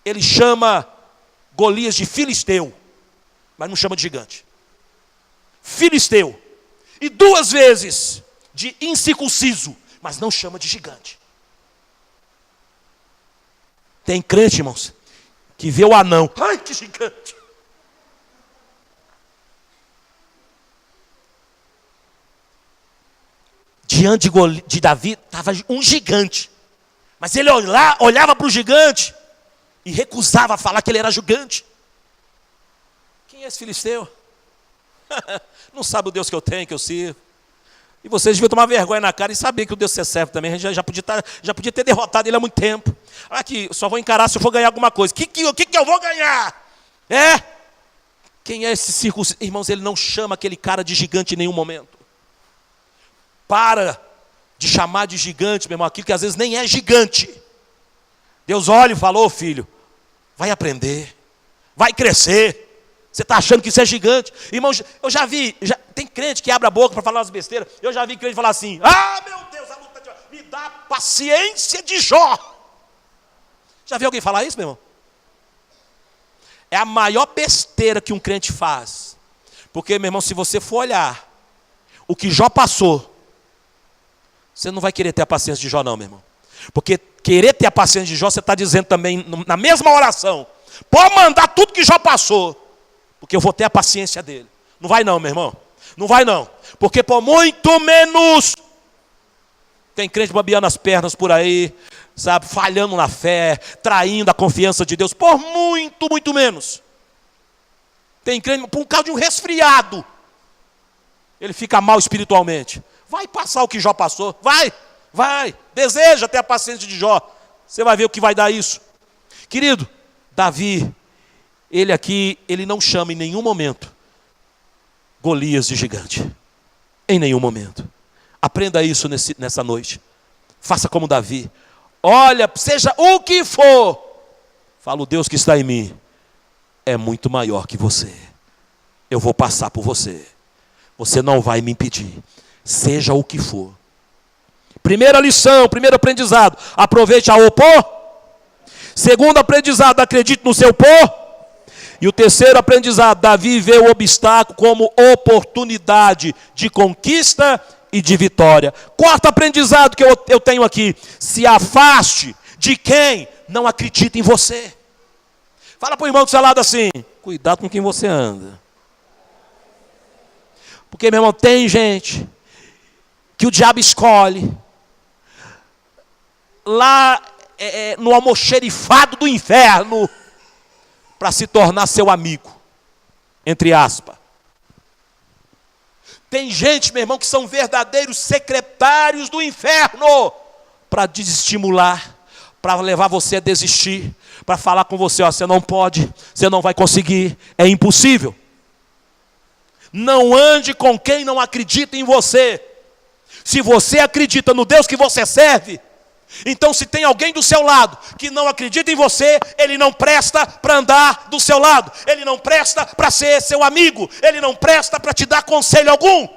ele chama Golias de filisteu, mas não chama de gigante. Filisteu. E 2 vezes de incircunciso, mas não chama de gigante. Tem crente, irmãos, que vê o anão. Ai, que gigante. diante de Davi estava um gigante. Mas ele olhava para o gigante e recusava falar que ele era gigante. Quem é esse filisteu? Não sabe o Deus que eu tenho, que eu sirvo. E vocês deviam tomar vergonha na cara e saber que o Deus que você serve também. A gente já podia ter derrotado ele há muito tempo. Aqui, só vou encarar se eu for ganhar alguma coisa. O que eu vou ganhar? Quem é esse circuncisão? Irmãos, ele não chama aquele cara de gigante em nenhum momento. Para de chamar de gigante, meu irmão, aquilo que às vezes nem é gigante. Deus olha e falou, filho, vai aprender, vai crescer. Você está achando que isso é gigante? Irmãos, eu já vi, tem crente que abre a boca para falar umas besteiras. Eu já vi crente falar assim, meu Deus, a luta de Jó, me dá paciência de Jó. Já viu alguém falar isso, meu irmão? É a maior besteira que um crente faz. Porque, meu irmão, se você for olhar o que Jó passou, você não vai querer ter a paciência de Jó não, meu irmão. Porque querer ter a paciência de Jó, você está dizendo também, na mesma oração, pode mandar tudo que Jó passou, porque eu vou ter a paciência dele. Não vai não, meu irmão. Não vai não. Porque por muito menos, tem crente babeando as pernas por aí, sabe, falhando na fé, traindo a confiança de Deus, por muito, muito menos. Tem crente, por causa de um resfriado, ele fica mal espiritualmente. Vai passar o que Jó passou, vai, deseja ter a paciência de Jó. Você vai ver o que vai dar isso. Querido, Davi, ele não chama em nenhum momento Golias de gigante. Em nenhum momento. Aprenda isso nessa noite. Faça como Davi. Olha, seja o que for, fala, o Deus que está em mim é muito maior que você. Eu vou passar por você. Você não vai me impedir. Seja o que for. Primeira lição, primeiro aprendizado, aproveite a opor. Segundo aprendizado, acredite no seu por. E o terceiro aprendizado, Davi vê o obstáculo como oportunidade de conquista e de vitória. Quarto aprendizado que eu tenho aqui, se afaste de quem não acredita em você. Fala para o irmão do seu lado assim, cuidado com quem você anda. Porque, meu irmão, tem gente que o diabo escolhe lá no almoxerifado do inferno para se tornar seu amigo, entre aspas. Tem gente, meu irmão, que são verdadeiros secretários do inferno para desestimular, para levar você a desistir, para falar com você, você não pode, você não vai conseguir, é impossível. Não ande com quem não acredita em você. Se você acredita no Deus que você serve, então se tem alguém do seu lado que não acredita em você, ele não presta para andar do seu lado, ele não presta para ser seu amigo, ele não presta para te dar conselho algum.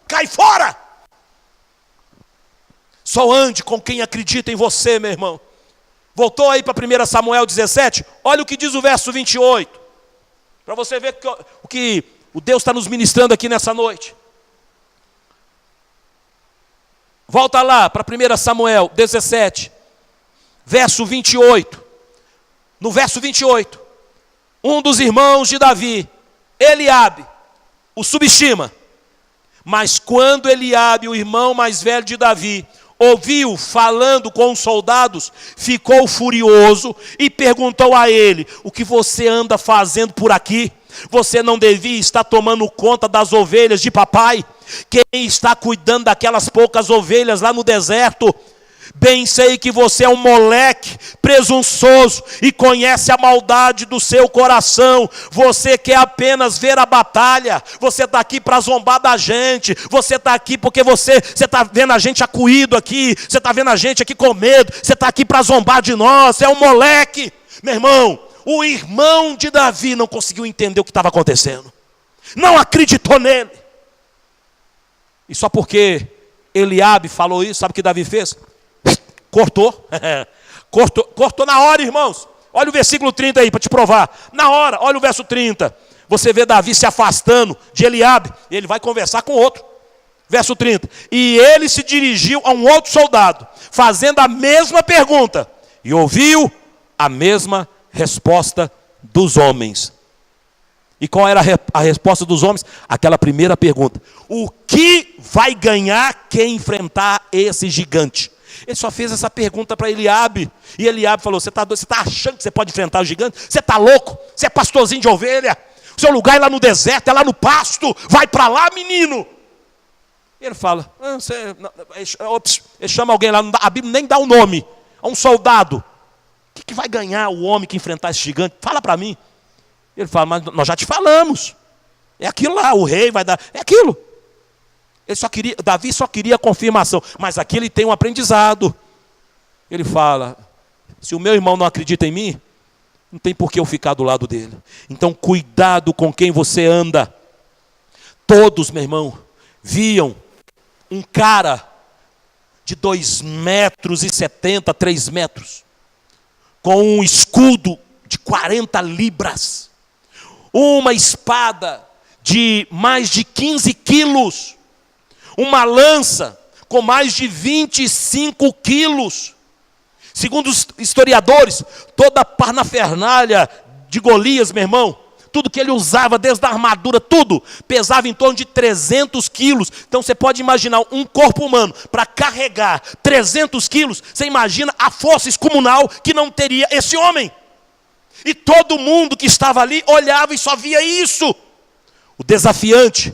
Cai fora! Só ande com quem acredita em você, meu irmão. Voltou aí para 1 Samuel 17, olha o que diz o verso 28, para você ver o que o Deus está nos ministrando aqui nessa noite. Volta lá para 1 Samuel 17, verso 28. No verso 28, um dos irmãos de Davi, Eliabe, o subestima. Mas quando Eliabe, o irmão mais velho de Davi, ouviu falando com os soldados, ficou furioso e perguntou a ele, o que você anda fazendo por aqui? Você não devia estar tomando conta das ovelhas de papai? Quem está cuidando daquelas poucas ovelhas lá no deserto? Bem sei que você é um moleque presunçoso e conhece a maldade do seu coração. Você quer apenas ver a batalha. Você está aqui para zombar da gente. Você está aqui porque você está vendo a gente acuído aqui. Você está vendo a gente aqui com medo. Você está aqui para zombar de nós. Você é um moleque. Meu irmão, o irmão de Davi não conseguiu entender o que estava acontecendo. Não acreditou nele. E só porque Eliabe falou isso, sabe o que Davi fez? Cortou. Cortou na hora, irmãos. Olha o versículo 30 aí, para te provar. Na hora, olha o verso 30. Você vê Davi se afastando de Eliabe. E ele vai conversar com outro. Verso 30. E ele se dirigiu a um outro soldado, fazendo a mesma pergunta. E ouviu a mesma resposta dos homens. E qual era a resposta dos homens? Aquela primeira pergunta: o que vai ganhar quem enfrentar esse gigante? Ele só fez essa pergunta para Eliabe. E Eliabe falou: você está doido? Você está achando que você pode enfrentar o gigante? Você está louco? Você é pastorzinho de ovelha? O seu lugar é lá no deserto, é lá no pasto. Vai para lá, menino. Ele fala, ele chama alguém lá, a Bíblia nem dá o nome, a um soldado. O que vai ganhar o homem que enfrentar esse gigante? Fala para mim. Ele fala, mas nós já te falamos. É aquilo lá, o rei vai dar, é aquilo. Davi só queria confirmação, mas aqui ele tem um aprendizado. Ele fala, se o meu irmão não acredita em mim, não tem por que eu ficar do lado dele. Então cuidado com quem você anda. Todos, meu irmão, viam um cara de 2,70 metros, 3 metros, com um escudo de 40 libras, uma espada de mais de 15 quilos, uma lança com mais de 25 quilos. Segundo os historiadores, toda a parafernália de Golias, meu irmão, tudo que ele usava, desde a armadura, tudo, pesava em torno de 300 quilos. Então você pode imaginar um corpo humano para carregar 300 quilos, você imagina a força excomunal que não teria esse homem. E todo mundo que estava ali olhava e só via isso. O desafiante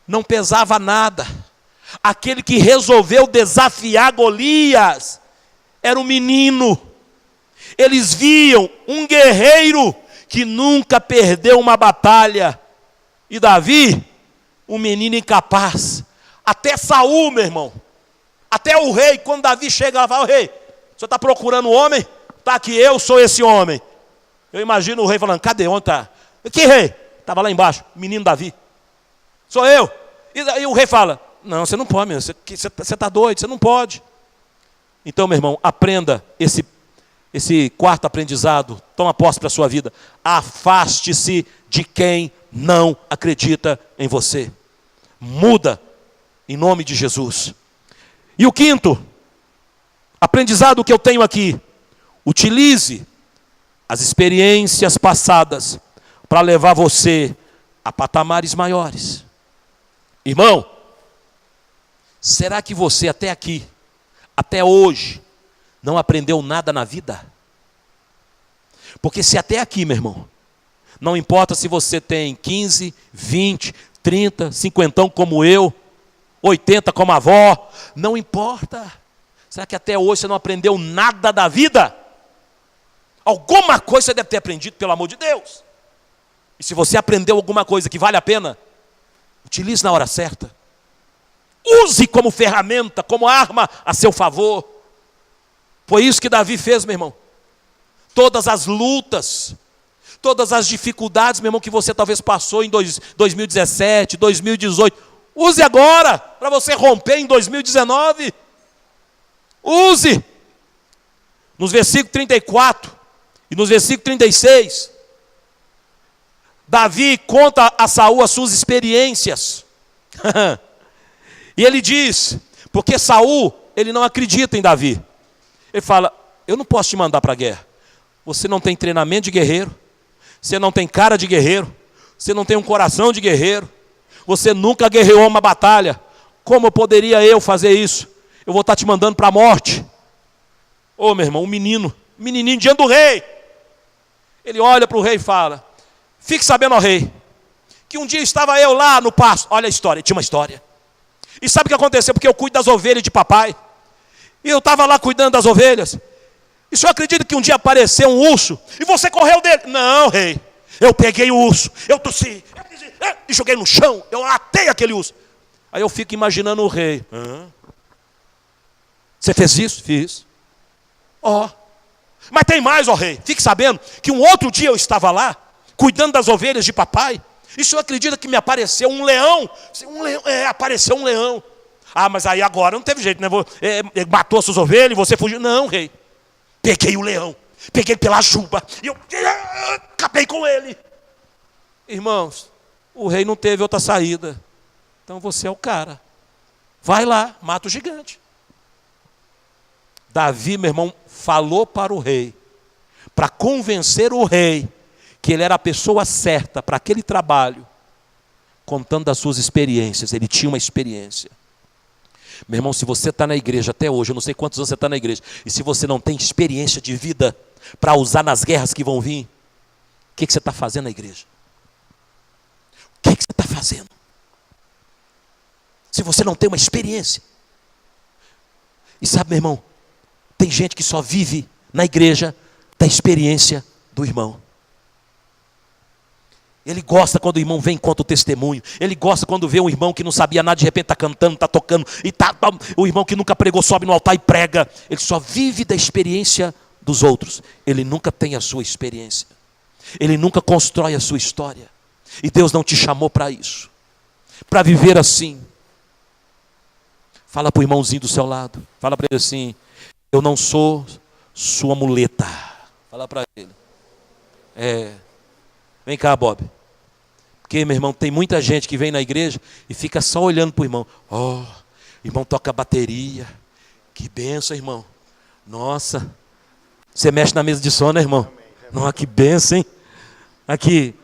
não pesava nada. Aquele que resolveu desafiar Golias era um menino. Eles viam um guerreiro que nunca perdeu uma batalha. E Davi, um menino incapaz. Até Saul, meu irmão, até o rei, quando Davi chega lá, fala, rei, o senhor está procurando um homem? Está aqui, eu sou esse homem. Eu imagino o rei falando, cadê, onde está? Que rei? Estava lá embaixo, menino Davi. Sou eu. E o rei fala, não, você não pode, meu, você está doido, você não pode. Então, meu irmão, aprenda esse quarto aprendizado, toma posse para a sua vida. Afaste-se de quem não acredita em você. Muda, em nome de Jesus. E o quinto aprendizado que eu tenho aqui: utilize as experiências passadas para levar você a patamares maiores. Irmão, será que você até aqui, até hoje, não aprendeu nada na vida? Porque se até aqui, meu irmão, não importa se você tem 15, 20, 30, 50 como eu, 80 como a avó, não importa. Será que até hoje você não aprendeu nada da vida? Alguma coisa você deve ter aprendido, pelo amor de Deus. E se você aprendeu alguma coisa que vale a pena, utilize na hora certa. Use como ferramenta, como arma a seu favor. Foi isso que Davi fez, meu irmão. Todas as lutas, todas as dificuldades, meu irmão, que você talvez passou em 2017, 2018, use agora, para você romper em 2019. Use. Nos versículos 34 e nos versículos 36, Davi conta a Saul as suas experiências. E ele diz, porque Saul, ele não acredita em Davi. Ele fala, eu não posso te mandar para a guerra. Você não tem treinamento de guerreiro. Você não tem cara de guerreiro. Você não tem um coração de guerreiro. Você nunca guerreou uma batalha. Como poderia eu fazer isso? Eu vou estar te mandando para a morte. Ô, meu irmão, um menininho diante do rei. Ele olha para o rei e fala, fique sabendo, ó rei, que um dia estava eu lá no pasto. Olha a história, tinha uma história. E sabe o que aconteceu? Porque eu cuido das ovelhas de papai. E eu estava lá cuidando das ovelhas. E o senhor acredita que um dia apareceu um urso e você correu dele? Não, rei. Eu peguei o urso, eu tossi, e joguei no chão, eu matei aquele urso. Aí eu fico imaginando o rei. Você fez isso? Fiz. Mas tem mais, ó rei. Fique sabendo que um outro dia eu estava lá, cuidando das ovelhas de papai. E o senhor acredita que me apareceu um leão? Apareceu um leão. Mas aí agora não teve jeito, né? Matou suas ovelhas e você fugiu. Não, rei. Peguei o leão. Peguei pela juba. E eu acabei com ele. Irmãos, o rei não teve outra saída. Então você é o cara. Vai lá, mata o gigante. Davi, meu irmão, falou para o rei, para convencer o rei, que ele era a pessoa certa para aquele trabalho, contando das suas experiências. Ele tinha uma experiência. Meu irmão, se você está na igreja até hoje, eu não sei quantos anos você está na igreja, e se você não tem experiência de vida para usar nas guerras que vão vir, o que você está fazendo na igreja? O que você está fazendo? Se você não tem uma experiência. E sabe, meu irmão, tem gente que só vive na igreja da experiência do irmão. Ele gosta quando o irmão vem e conta o testemunho. Ele gosta quando vê um irmão que não sabia nada, de repente está cantando, está tocando. E o irmão que nunca pregou sobe no altar e prega. Ele só vive da experiência dos outros. Ele nunca tem a sua experiência. Ele nunca constrói a sua história. E Deus não te chamou para isso. Para viver assim. Fala para o irmãozinho do seu lado. Fala para ele assim: eu não sou sua muleta. Fala para ele. Vem cá, Bob. Porque, meu irmão, tem muita gente que vem na igreja e fica só olhando para o irmão. Oh, irmão toca bateria. Que benção, irmão. Nossa. Você mexe na mesa de som, né, irmão? Nossa, que benção, hein? Aqui.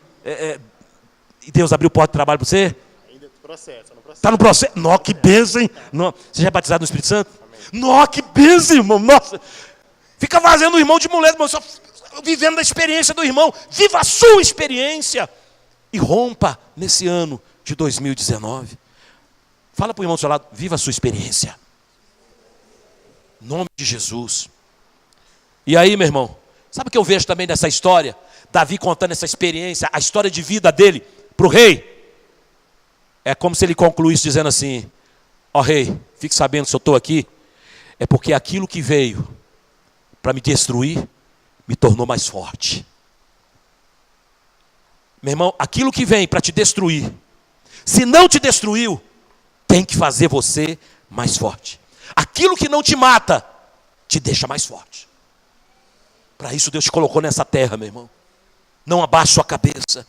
E Deus abriu porta de trabalho para você? Ainda no processo. Está no processo? Nossa, que benção, hein? Você já é batizado no Espírito Santo? Amém. Nossa, que benção, irmão. Nossa. Fica fazendo o irmão de mulher, irmão. Só vivendo da experiência do irmão. Viva a sua experiência. E rompa nesse ano de 2019. Fala para o irmão do seu lado: viva a sua experiência. Em nome de Jesus. E aí, meu irmão, sabe o que eu vejo também nessa história? Davi contando essa experiência, a história de vida dele para o rei. É como se ele concluísse dizendo assim: ó rei, fique sabendo, se eu estou aqui, é porque aquilo que veio para me destruir, me tornou mais forte. Meu irmão, aquilo que vem para te destruir, se não te destruiu, tem que fazer você mais forte. Aquilo que não te mata, te deixa mais forte. Para isso Deus te colocou nessa terra, meu irmão. Não abaixe sua cabeça.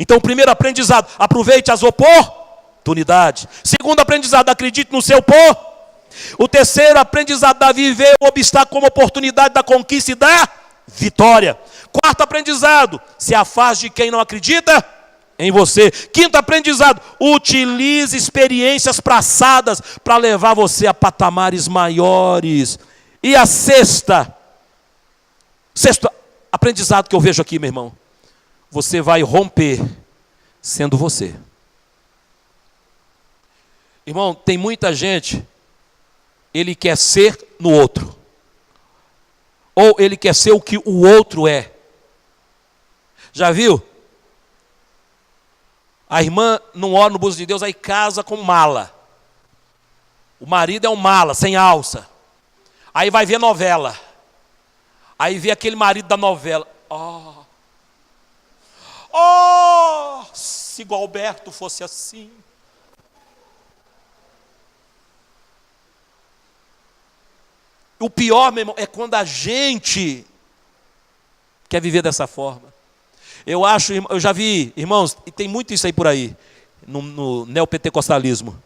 Então, o primeiro aprendizado: aproveite as oportunidades. Segundo aprendizado: acredite no seu O terceiro aprendizado: Davi vê o obstáculo como oportunidade da conquista e da vitória. Quarto aprendizado: se afaste de quem não acredita em você. Quinto aprendizado: utilize experiências passadas para levar você a patamares maiores. E a sexto aprendizado que eu vejo aqui, meu irmão: você vai romper sendo você. Irmão, tem muita gente, ele quer ser no outro, ou ele quer ser o que o outro é. Já viu? A irmã não ora no bolso de Deus, aí casa com mala. O marido é um mala, sem alça. Aí vai ver novela. Aí vê aquele marido da novela. Se Gualberto fosse assim. O pior, meu irmão, é quando a gente quer viver dessa forma. Eu já vi, irmãos, e tem muito isso aí por aí, no neopentecostalismo.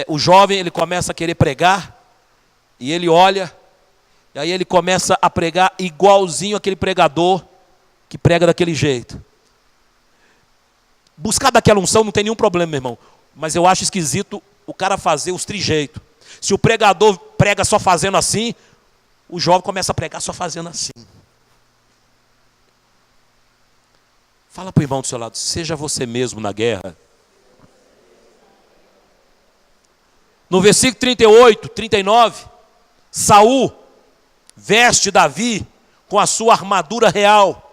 O jovem, ele começa a querer pregar, e ele olha, e aí ele começa a pregar igualzinho aquele pregador que prega daquele jeito. Buscar daquela unção não tem nenhum problema, meu irmão. Mas eu acho esquisito o cara fazer os trejeitos. Se o pregador prega só fazendo assim, o jovem começa a pregar só fazendo assim. Fala para o irmão do seu lado: seja você mesmo na guerra. No versículo 38, 39, Saul veste Davi com a sua armadura real.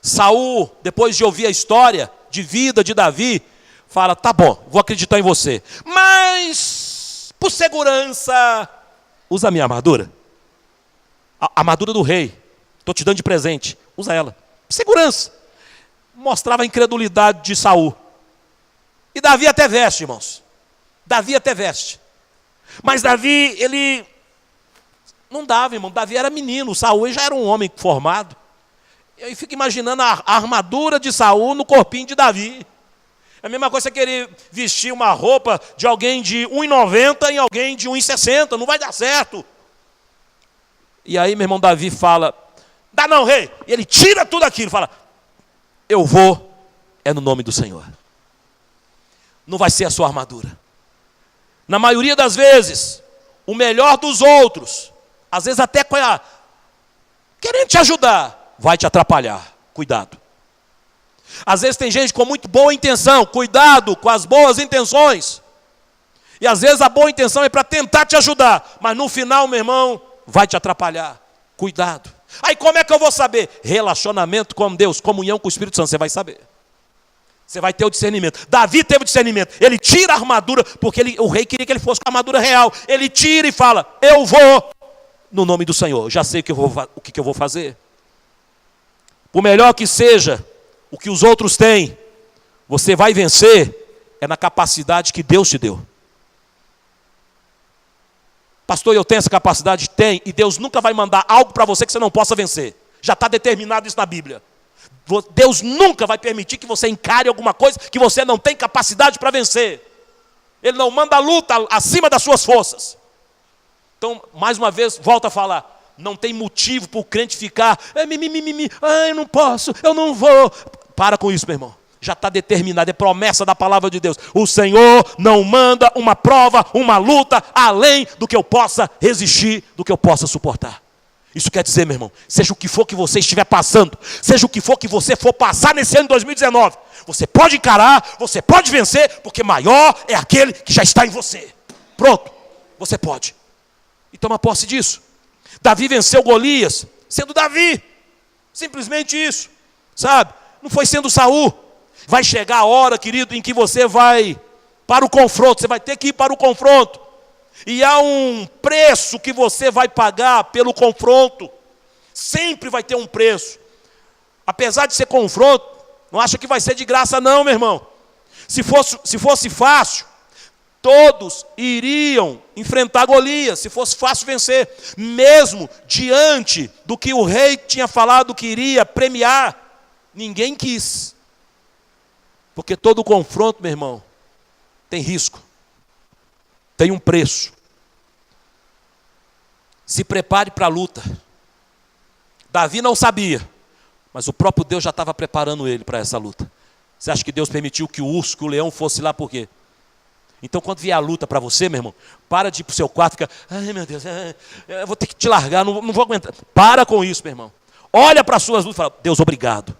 Saul, depois de ouvir a história de vida de Davi, fala: tá bom, vou acreditar em você, mas por segurança, usa a minha armadura. A armadura do rei, estou te dando de presente, usa ela. Segurança. Mostrava a incredulidade de Saul. E Davi até veste, irmãos. Davi até veste. Mas Davi, ele não dava, irmão. Davi era menino, Saul já era um homem formado. Eu fico imaginando a armadura de Saul no corpinho de Davi. É a mesma coisa você querer vestir uma roupa de alguém de 1,90 em alguém de 1,60. Não vai dar certo. E aí, meu irmão, Davi fala: Dá não, rei. E ele tira tudo aquilo e fala, eu vou, é no nome do Senhor. Não vai ser a sua armadura. Na maioria das vezes, o melhor dos outros, às vezes até querendo te ajudar, vai te atrapalhar. Cuidado. Às vezes tem gente com muito boa intenção, cuidado com as boas intenções. E às vezes a boa intenção é para tentar te ajudar, mas no final, meu irmão, vai te atrapalhar. Cuidado. Aí como é que eu vou saber? Relacionamento com Deus, comunhão com o Espírito Santo, você vai saber. Você vai ter o discernimento. Davi teve o discernimento. Ele tira a armadura, porque o rei queria que ele fosse com a armadura real. Ele tira e fala, eu vou no nome do Senhor. Já sei o que eu vou fazer. Por melhor que seja o que os outros têm, você vai vencer é na capacidade que Deus te deu. Pastor, eu tenho essa capacidade? Tem. E Deus nunca vai mandar algo para você que você não possa vencer. Já está determinado isso na Bíblia. Deus nunca vai permitir que você encare alguma coisa que você não tem capacidade para vencer. Ele não manda luta acima das suas forças. Então, mais uma vez, volta a falar. Não tem motivo para o crente ficar, eu não posso, eu não vou. Para com isso, meu irmão. Já está determinado, é promessa da palavra de Deus. O Senhor não manda uma prova, uma luta, além do que eu possa resistir, do que eu possa suportar. Isso quer dizer, meu irmão, seja o que for que você estiver passando, seja o que for que você for passar nesse ano de 2019, você pode encarar, você pode vencer, porque maior é aquele que já está em você. Pronto, você pode. E toma posse disso. Davi venceu Golias, sendo Davi. Simplesmente isso, sabe? Não foi sendo Saul. Vai chegar a hora, querido, em que você vai para o confronto, você vai ter que ir para o confronto. E há um preço que você vai pagar pelo confronto. Sempre vai ter um preço. Apesar de ser confronto, não acha que vai ser de graça não, meu irmão. Se fosse fácil, todos iriam enfrentar Golias, se fosse fácil vencer. Mesmo diante do que o rei tinha falado que iria premiar, ninguém quis. Porque todo confronto, meu irmão, tem risco. Tem um preço. Se prepare para a luta. Davi não sabia, mas o próprio Deus já estava preparando ele para essa luta. Você acha que Deus permitiu que o urso, que o leão fosse lá por quê? Então quando vier a luta para você, meu irmão, para de ir para o seu quarto e fica, ai meu Deus, eu vou ter que te largar, não vou aguentar. Para com isso, meu irmão. Olha para as suas lutas e fala, Deus, obrigado.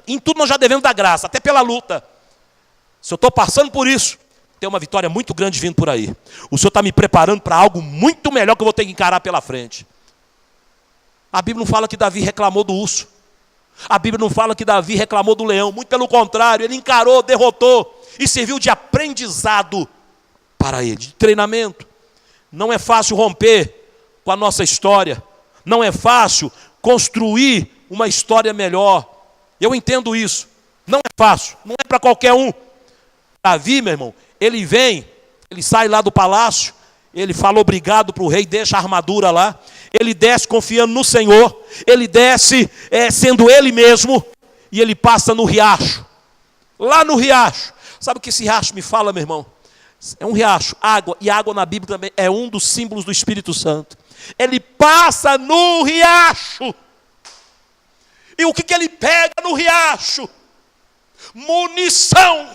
Em tudo nós já devemos dar graça, até pela luta. Se eu estou passando por isso, tem uma vitória muito grande vindo por aí. O Senhor está me preparando para algo muito melhor que eu vou ter que encarar pela frente. A Bíblia não fala que Davi reclamou do urso. A Bíblia não fala que Davi reclamou do leão. Muito pelo contrário, ele encarou, derrotou. E serviu de aprendizado para ele, de treinamento. Não é fácil romper com a nossa história. Não é fácil construir uma história melhor. Eu entendo isso. Não é fácil, não é para qualquer um. Davi, meu irmão, ele sai lá do palácio, ele fala obrigado para o rei, deixa a armadura lá, ele desce confiando no Senhor, ele desce sendo ele mesmo, e ele passa no riacho. Lá no riacho, sabe o que esse riacho me fala, meu irmão? É um riacho, água, e água na Bíblia também é um dos símbolos do Espírito Santo. Ele passa no riacho. E o que ele pega no riacho? Munição.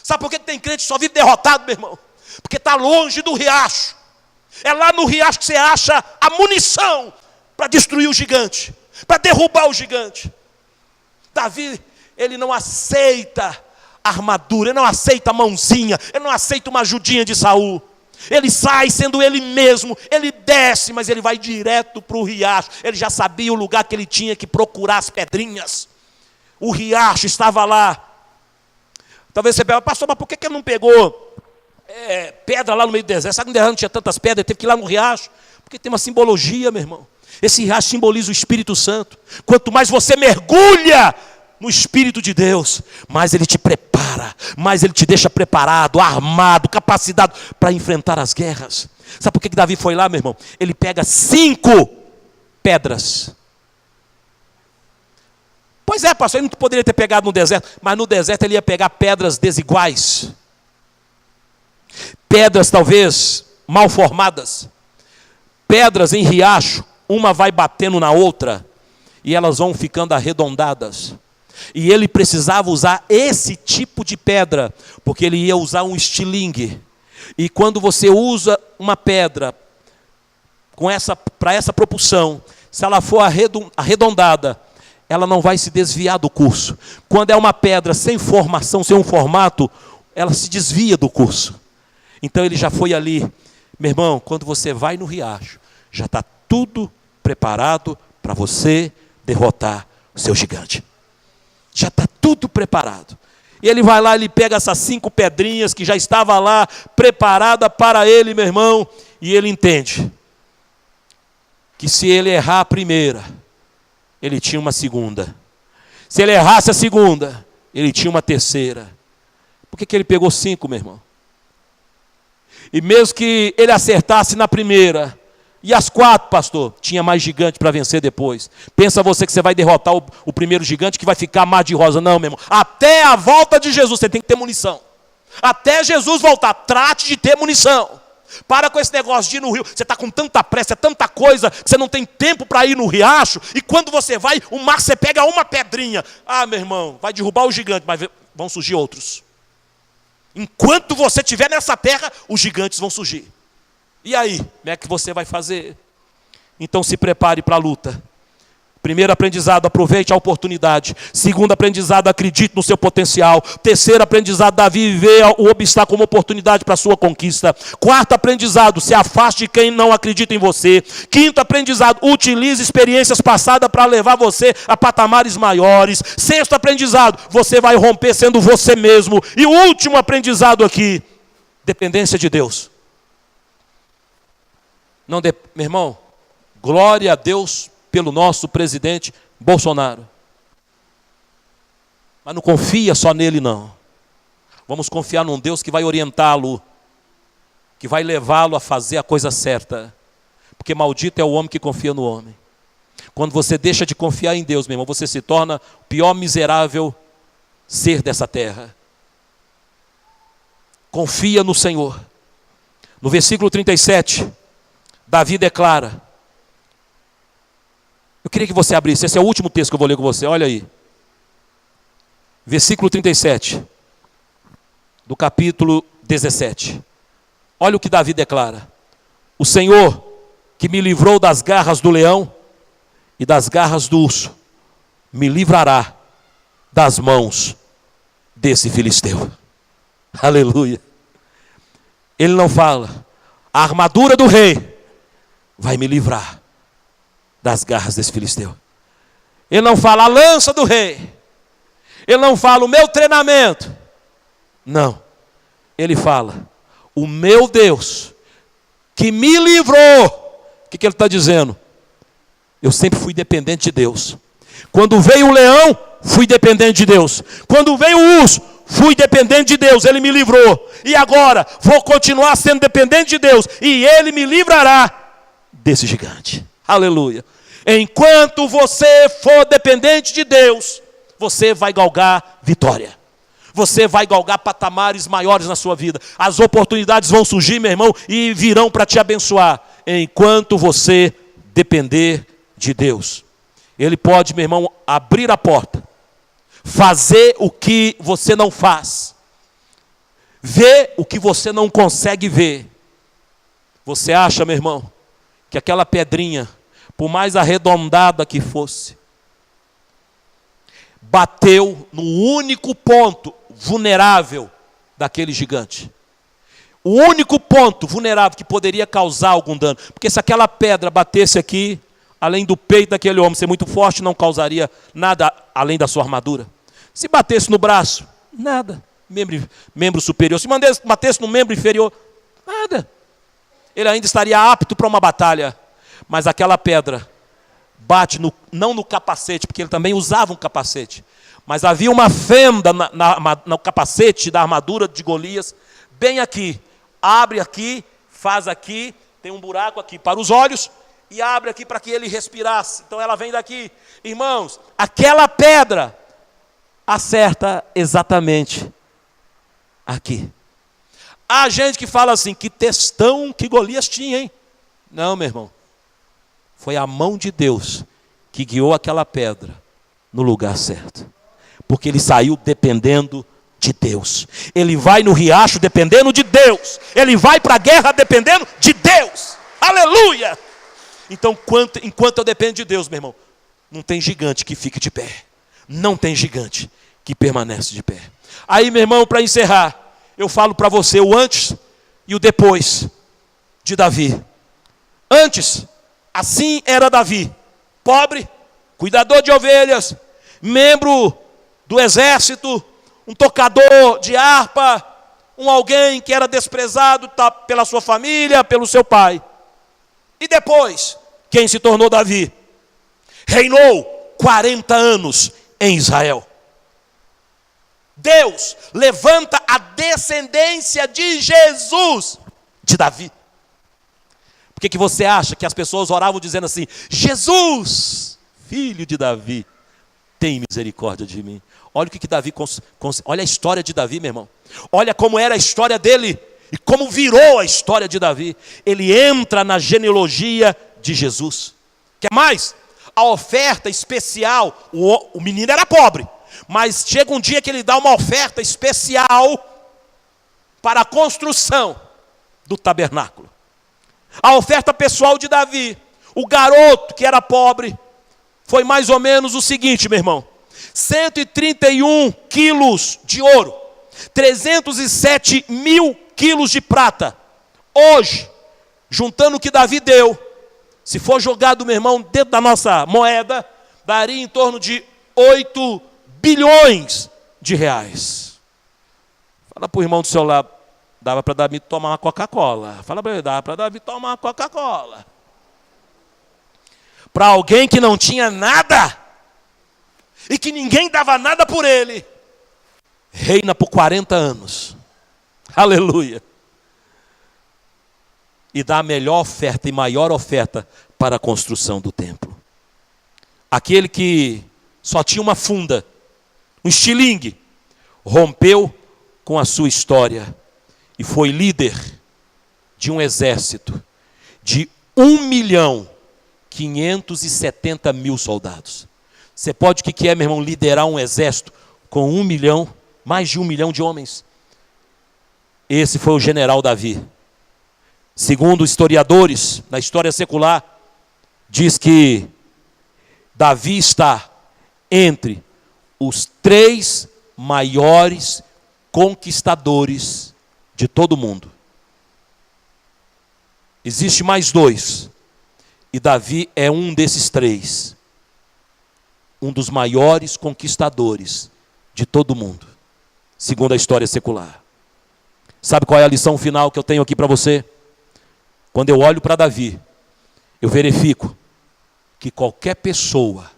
Sabe por que tem crente que só vive derrotado, meu irmão? Porque está longe do riacho. É lá no riacho que você acha a munição para destruir o gigante, para derrubar o gigante. Davi, ele não aceita a armadura, ele não aceita a mãozinha, ele não aceita uma ajudinha de Saul. Ele sai sendo ele mesmo, ele desce, mas ele vai direto para o riacho. Ele já sabia o lugar que ele tinha que procurar as pedrinhas. O riacho estava lá. Talvez você pergunte, pastor, mas por que ele não pegou pedra lá no meio do deserto? Sabe que no deserto não tinha tantas pedras, ele teve que ir lá no riacho? Porque tem uma simbologia, meu irmão. Esse riacho simboliza o Espírito Santo. Quanto mais você mergulha no Espírito de Deus, mais ele te prepara, mais ele te deixa preparado, armado, capacitado para enfrentar as guerras. Sabe por que Davi foi lá, meu irmão? Ele pega 5 pedras. Pois é, pastor, ele não poderia ter pegado no deserto, mas no deserto ele ia pegar pedras desiguais. Pedras talvez mal formadas. Pedras em riacho uma vai batendo na outra e elas vão ficando arredondadas. E ele precisava usar esse tipo de pedra, porque ele ia usar um estilingue. E quando você usa uma pedra para essa propulsão, se ela for arredondada, ela não vai se desviar do curso. Quando é uma pedra sem formação, sem um formato, ela se desvia do curso. Então ele já foi ali. Meu irmão, quando você vai no riacho, já está tudo preparado para você derrotar o seu gigante. Já está tudo preparado. E ele vai lá, ele pega essas 5 pedrinhas que já estava lá, preparada para ele, meu irmão, e ele entende que se ele errar a primeira, ele tinha uma segunda. Se ele errasse a segunda, ele tinha uma terceira. Por que ele pegou 5, meu irmão? E mesmo que ele acertasse na primeira, e as 4, pastor, tinha mais gigante para vencer depois. Pensa você que você vai derrotar o primeiro gigante que vai ficar mar de rosa. Não, meu irmão. Até a volta de Jesus, você tem que ter munição. Até Jesus voltar, trate de ter munição. Para com esse negócio de ir no rio. Você está com tanta pressa, é tanta coisa, que você não tem tempo para ir no riacho. E quando você vai, o mar você pega uma pedrinha. Ah, meu irmão, vai derrubar o gigante, mas vão surgir outros. Enquanto você estiver nessa terra, os gigantes vão surgir. E aí, como é que você vai fazer? Então se prepare para a luta. Primeiro aprendizado, aproveite a oportunidade. Segundo aprendizado, acredite no seu potencial. Terceiro aprendizado, Davi vê o obstáculo como oportunidade para a sua conquista. Quarto aprendizado, se afaste de quem não acredita em você. Quinto aprendizado, utilize experiências passadas para levar você a patamares maiores. Sexto aprendizado, você vai romper sendo você mesmo. E o último aprendizado aqui, dependência de Deus. Não, meu irmão, glória a Deus pelo nosso presidente Bolsonaro. Mas não confia só nele, não. Vamos confiar num Deus que vai orientá-lo, que vai levá-lo a fazer a coisa certa. Porque maldito é o homem que confia no homem. Quando você deixa de confiar em Deus, meu irmão, você se torna o pior miserável ser dessa terra. Confia no Senhor. No versículo 37, Davi declara. Eu queria que você abrisse, esse é o último texto que eu vou ler com você, olha aí. Versículo 37, do capítulo 17. Olha o que Davi declara. O Senhor que me livrou das garras do leão e das garras do urso, me livrará das mãos desse filisteu. Aleluia. Ele não fala, a armadura do rei vai me livrar das garras desse filisteu. Ele não fala a lança do rei. Ele não fala o meu treinamento. Não. Ele fala o meu Deus que me livrou. O que ele está dizendo? Eu sempre fui dependente de Deus. Quando veio o leão, fui dependente de Deus. Quando veio o urso, fui dependente de Deus. Ele me livrou. E agora vou continuar sendo dependente de Deus. E Ele me livrará desse gigante. Aleluia. Enquanto você for dependente de Deus, você vai galgar vitória. Você vai galgar patamares maiores na sua vida. As oportunidades vão surgir, meu irmão, e virão para te abençoar. Enquanto você depender de Deus. Ele pode, meu irmão, abrir a porta. Fazer o que você não faz. Ver o que você não consegue ver. Você acha, meu irmão, que aquela pedrinha, por mais arredondada que fosse, bateu no único ponto vulnerável daquele gigante. O único ponto vulnerável que poderia causar algum dano. Porque se aquela pedra batesse aqui, além do peito daquele homem ser muito forte, não causaria nada além da sua armadura. Se batesse no braço, nada. Membro superior. Se batesse no membro inferior, nada. Ele ainda estaria apto para uma batalha. Mas aquela pedra bate não no capacete, porque ele também usava um capacete. Mas havia uma fenda no capacete da armadura de Golias, bem aqui. Abre aqui, faz aqui, tem um buraco aqui para os olhos, e abre aqui para que ele respirasse. Então ela vem daqui. Irmãos, aquela pedra acerta exatamente aqui. Há gente que fala assim, que textão que Golias tinha, hein? Não, meu irmão. Foi a mão de Deus que guiou aquela pedra no lugar certo. Porque ele saiu dependendo de Deus. Ele vai no riacho dependendo de Deus. Ele vai para a guerra dependendo de Deus. Aleluia! Então, enquanto eu dependo de Deus, meu irmão, não tem gigante que fique de pé. Não tem gigante que permanece de pé. Aí, meu irmão, para encerrar, eu falo para você o antes e o depois de Davi. Antes, assim era Davi, pobre, cuidador de ovelhas, membro do exército, um tocador de harpa, alguém que era desprezado pela sua família, pelo seu pai. E depois, quem se tornou Davi? Reinou 40 anos em Israel. Deus levanta a descendência de Jesus, de Davi. Por que você acha que as pessoas oravam dizendo assim: Jesus, filho de Davi, tem misericórdia de mim? Olha o que Davi, olha a história de Davi, meu irmão. Olha como era a história dele e como virou a história de Davi. Ele entra na genealogia de Jesus. Quer mais? A oferta especial, o menino era pobre, mas chega um dia que ele dá uma oferta especial para a construção do tabernáculo. A oferta pessoal de Davi, o garoto que era pobre, foi mais ou menos o seguinte, meu irmão: 131 quilos de ouro, 307 mil quilos de prata. Hoje, juntando o que Davi deu, se for jogado, meu irmão, dentro da nossa moeda, daria em torno de 8 bilhões de reais. Fala para o irmão do seu lado: dava para Davi tomar uma Coca-Cola. Fala para ele: dava para Davi tomar uma Coca-Cola. Para alguém que não tinha nada, e que ninguém dava nada por ele, reina por 40 anos. Aleluia. E dá a melhor oferta e maior oferta para a construção do templo. Aquele que só tinha uma funda, um estilingue, rompeu com a sua história e foi líder de um exército de 1.570.000 soldados. Você pode, o que é, meu irmão, liderar um exército com 1 milhão, mais de 1 milhão de homens? Esse foi o general Davi. Segundo historiadores, na história secular, diz que Davi está entre os 3 maiores conquistadores de todo o mundo. Existe mais 2, e Davi é um desses 3. Um dos maiores conquistadores de todo o mundo, segundo a história secular. Sabe qual é a lição final que eu tenho aqui para você? Quando eu olho para Davi, eu verifico que qualquer pessoa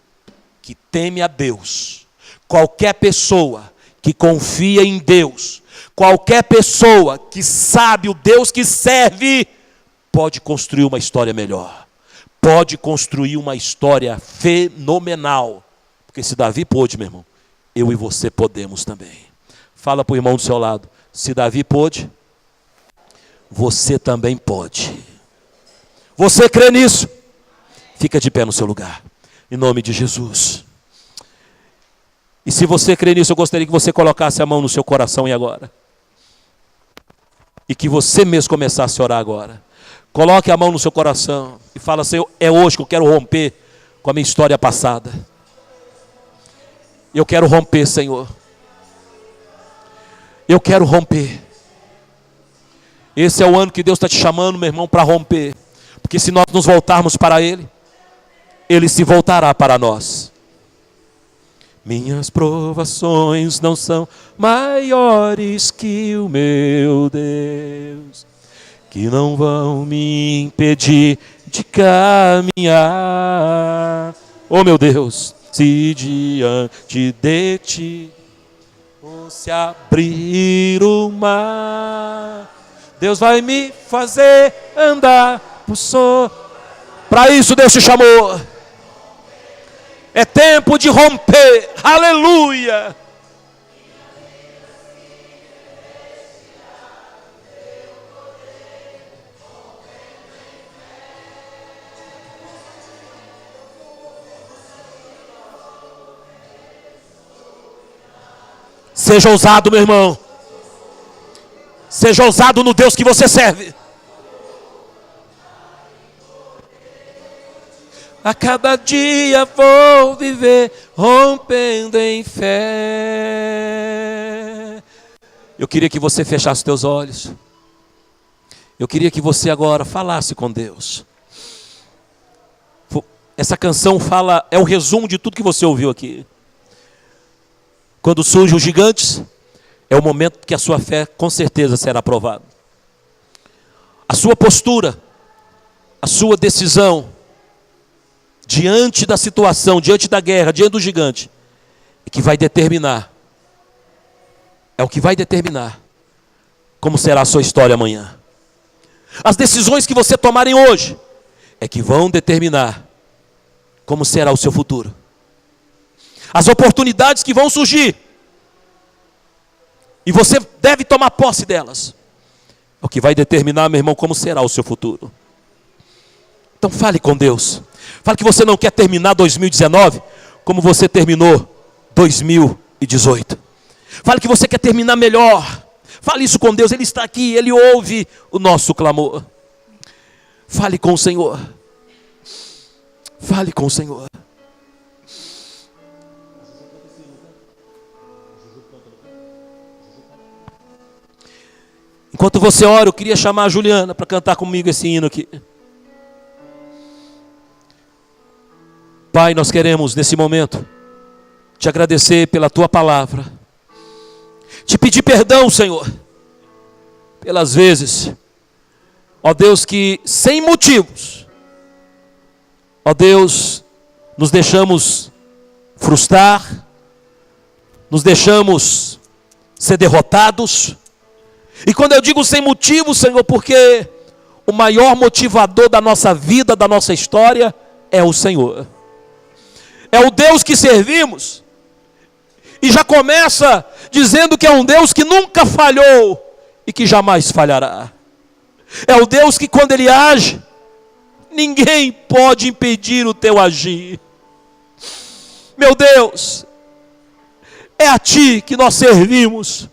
que teme a Deus, qualquer pessoa que confia em Deus, qualquer pessoa que sabe o Deus que serve, pode construir uma história melhor, pode construir uma história fenomenal. Porque se Davi pôde, meu irmão, eu e você podemos também. Fala para o irmão do seu lado: se Davi pôde, você também pode. Você crê nisso? Fica de pé no seu lugar, em nome de Jesus. E se você crê nisso, eu gostaria que você colocasse a mão no seu coração e agora. E que você mesmo começasse a orar agora. Coloque a mão no seu coração e fala: Senhor, é hoje que eu quero romper com a minha história passada. Eu quero romper, Senhor. Eu quero romper. Esse é o ano que Deus está te chamando, meu irmão, para romper. Porque se nós nos voltarmos para Ele, Ele se voltará para nós. Minhas provações não são maiores que o meu Deus, que não vão me impedir de caminhar. Oh meu Deus, se diante de ti se abrir o mar, Deus vai me fazer andar por sobre. Para isso Deus te chamou. É tempo de romper. Aleluia. Seja ousado, meu irmão. Seja ousado no Deus que você serve. A cada dia vou viver rompendo em fé. Eu queria que você fechasse teus olhos. Eu queria que você agora falasse com Deus. Essa canção fala, é o resumo de tudo que você ouviu aqui. Quando surgem os gigantes, é o momento que a sua fé com certeza será provada. A sua postura, a sua decisão, diante da situação, diante da guerra, diante do gigante, é que vai determinar, é o que vai determinar como será a sua história amanhã. As decisões que você tomarem hoje, é que vão determinar como será o seu futuro. As oportunidades que vão surgir, e você deve tomar posse delas, é o que vai determinar, meu irmão, como será o seu futuro. Então fale com Deus. Fale que você não quer terminar 2019 como você terminou 2018. Fale que você quer terminar melhor. Fale isso com Deus, Ele está aqui, Ele ouve o nosso clamor. Fale com o Senhor. Fale com o Senhor. Enquanto você ora, eu queria chamar a Juliana para cantar comigo esse hino aqui. Pai, nós queremos nesse momento te agradecer pela tua palavra. Te pedir perdão, Senhor, pelas vezes, ó Deus, que sem motivos, ó Deus, nos deixamos frustrar, nos deixamos ser derrotados. E quando eu digo sem motivo, Senhor, porque o maior motivador da nossa vida, da nossa história, é o Senhor. É o Deus que servimos. E já começa dizendo que é um Deus que nunca falhou e que jamais falhará. É o Deus que quando Ele age, ninguém pode impedir o teu agir. Meu Deus, é a Ti que nós servimos.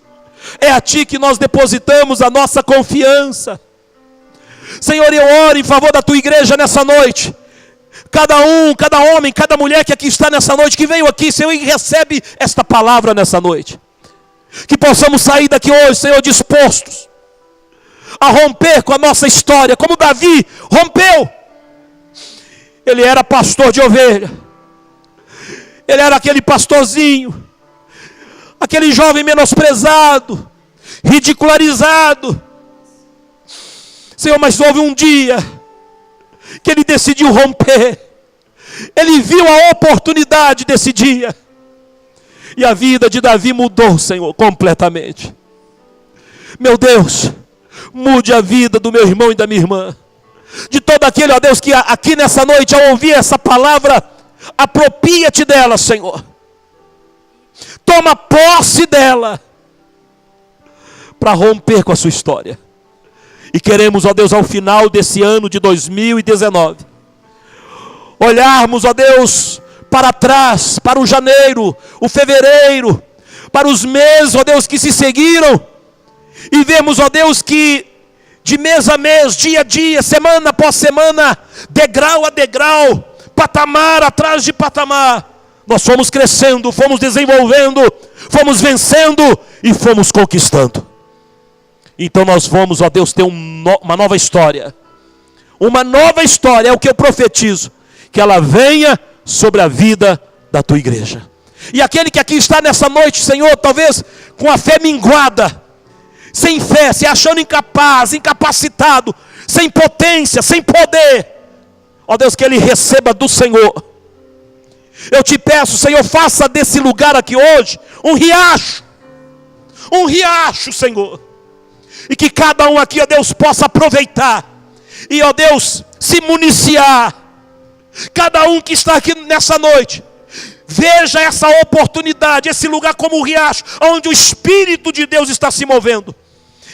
É a Ti que nós depositamos a nossa confiança. Senhor, eu oro em favor da Tua igreja nessa noite. Cada homem, cada mulher que aqui está nessa noite, que veio aqui, Senhor, e recebe esta palavra nessa noite. Que possamos sair daqui hoje, Senhor, dispostos a romper com a nossa história, como Davi rompeu. Ele era pastor de ovelha. Ele era aquele pastorzinho, aquele jovem menosprezado, ridicularizado. Senhor, mas houve um dia que ele decidiu romper. Ele viu a oportunidade desse dia. E a vida de Davi mudou, Senhor, completamente. Meu Deus, mude a vida do meu irmão e da minha irmã. De todo aquele, ó Deus, que aqui nessa noite, ao ouvir essa palavra, apropria-te dela, Senhor. Toma posse dela, para romper com a sua história. E queremos, ó Deus, ao final desse ano de 2019, olharmos, ó Deus, para trás, para o janeiro, o fevereiro, para os meses, ó Deus, que se seguiram, e vemos, ó Deus, que de mês a mês, dia a dia, semana após semana, degrau a degrau, patamar atrás de patamar, nós fomos crescendo, fomos desenvolvendo, fomos vencendo e fomos conquistando. Então nós vamos, ó Deus, ter uma nova história. Uma nova história, é o que eu profetizo, que ela venha sobre a vida da tua igreja. E aquele que aqui está nessa noite, Senhor, talvez com a fé minguada, sem fé, se achando incapaz, incapacitado, sem potência, sem poder, ó Deus, que ele receba do Senhor. Eu te peço, Senhor, faça desse lugar aqui hoje um riacho, Senhor. E que cada um aqui, ó Deus, possa aproveitar e, ó Deus, se municiar. Cada um que está aqui nessa noite, veja essa oportunidade, esse lugar como um riacho, onde o Espírito de Deus está se movendo.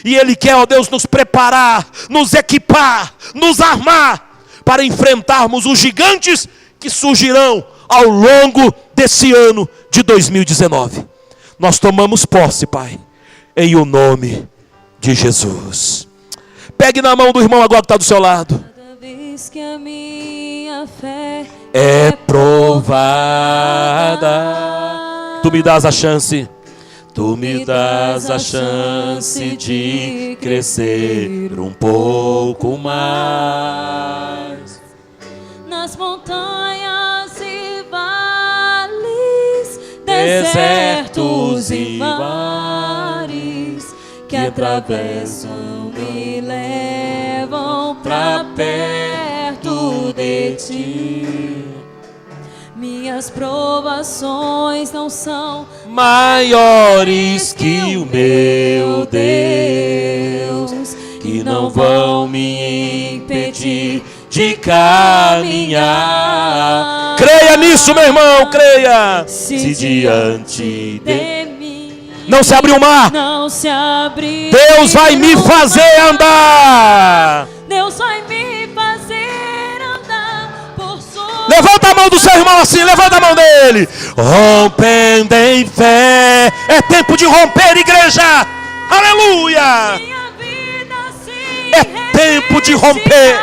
E Ele quer, ó Deus, nos preparar, nos equipar, nos armar, para enfrentarmos os gigantes que surgirão ao longo desse ano de 2019. nós tomamos posse, Pai, em o nome de Jesus. Pegue na mão do irmão agora que está do seu lado. Cada vez que a minha fé É provada, tu me dás a chance. Tu me dás a chance de crescer um pouco mais. nas montanhas e vales, desertos e mares que atravessam e levam pra perto de ti. Minhas provações não são Maiores que o meu Deus, que não vão me impedir de caminhar. Creia nisso, meu irmão, creia. Se diante de mim não se abrir o mar, não se abrir, Deus vai me fazer andar. Deus vai me fazer andar por sobre. Levanta a mão do seu irmão assim, levanta a mão dele. Rompendo em fé. É tempo de romper, igreja. Aleluia. Minha vida se É tempo de romper.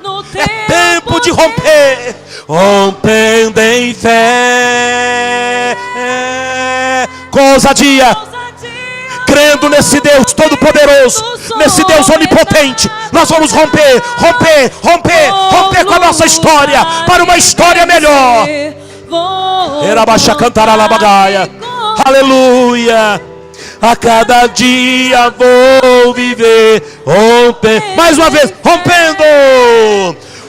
no teu É tempo de poder. romper. Rompendo em fé. Com ousadia. Crendo nesse Deus todo-poderoso, nesse Deus onipotente, nós vamos romper, romper, romper, romper com a nossa história, para uma história melhor. Erabaixa cantará labagaia. Aleluia. A cada dia vou viver, romper. Mais uma vez, rompendo,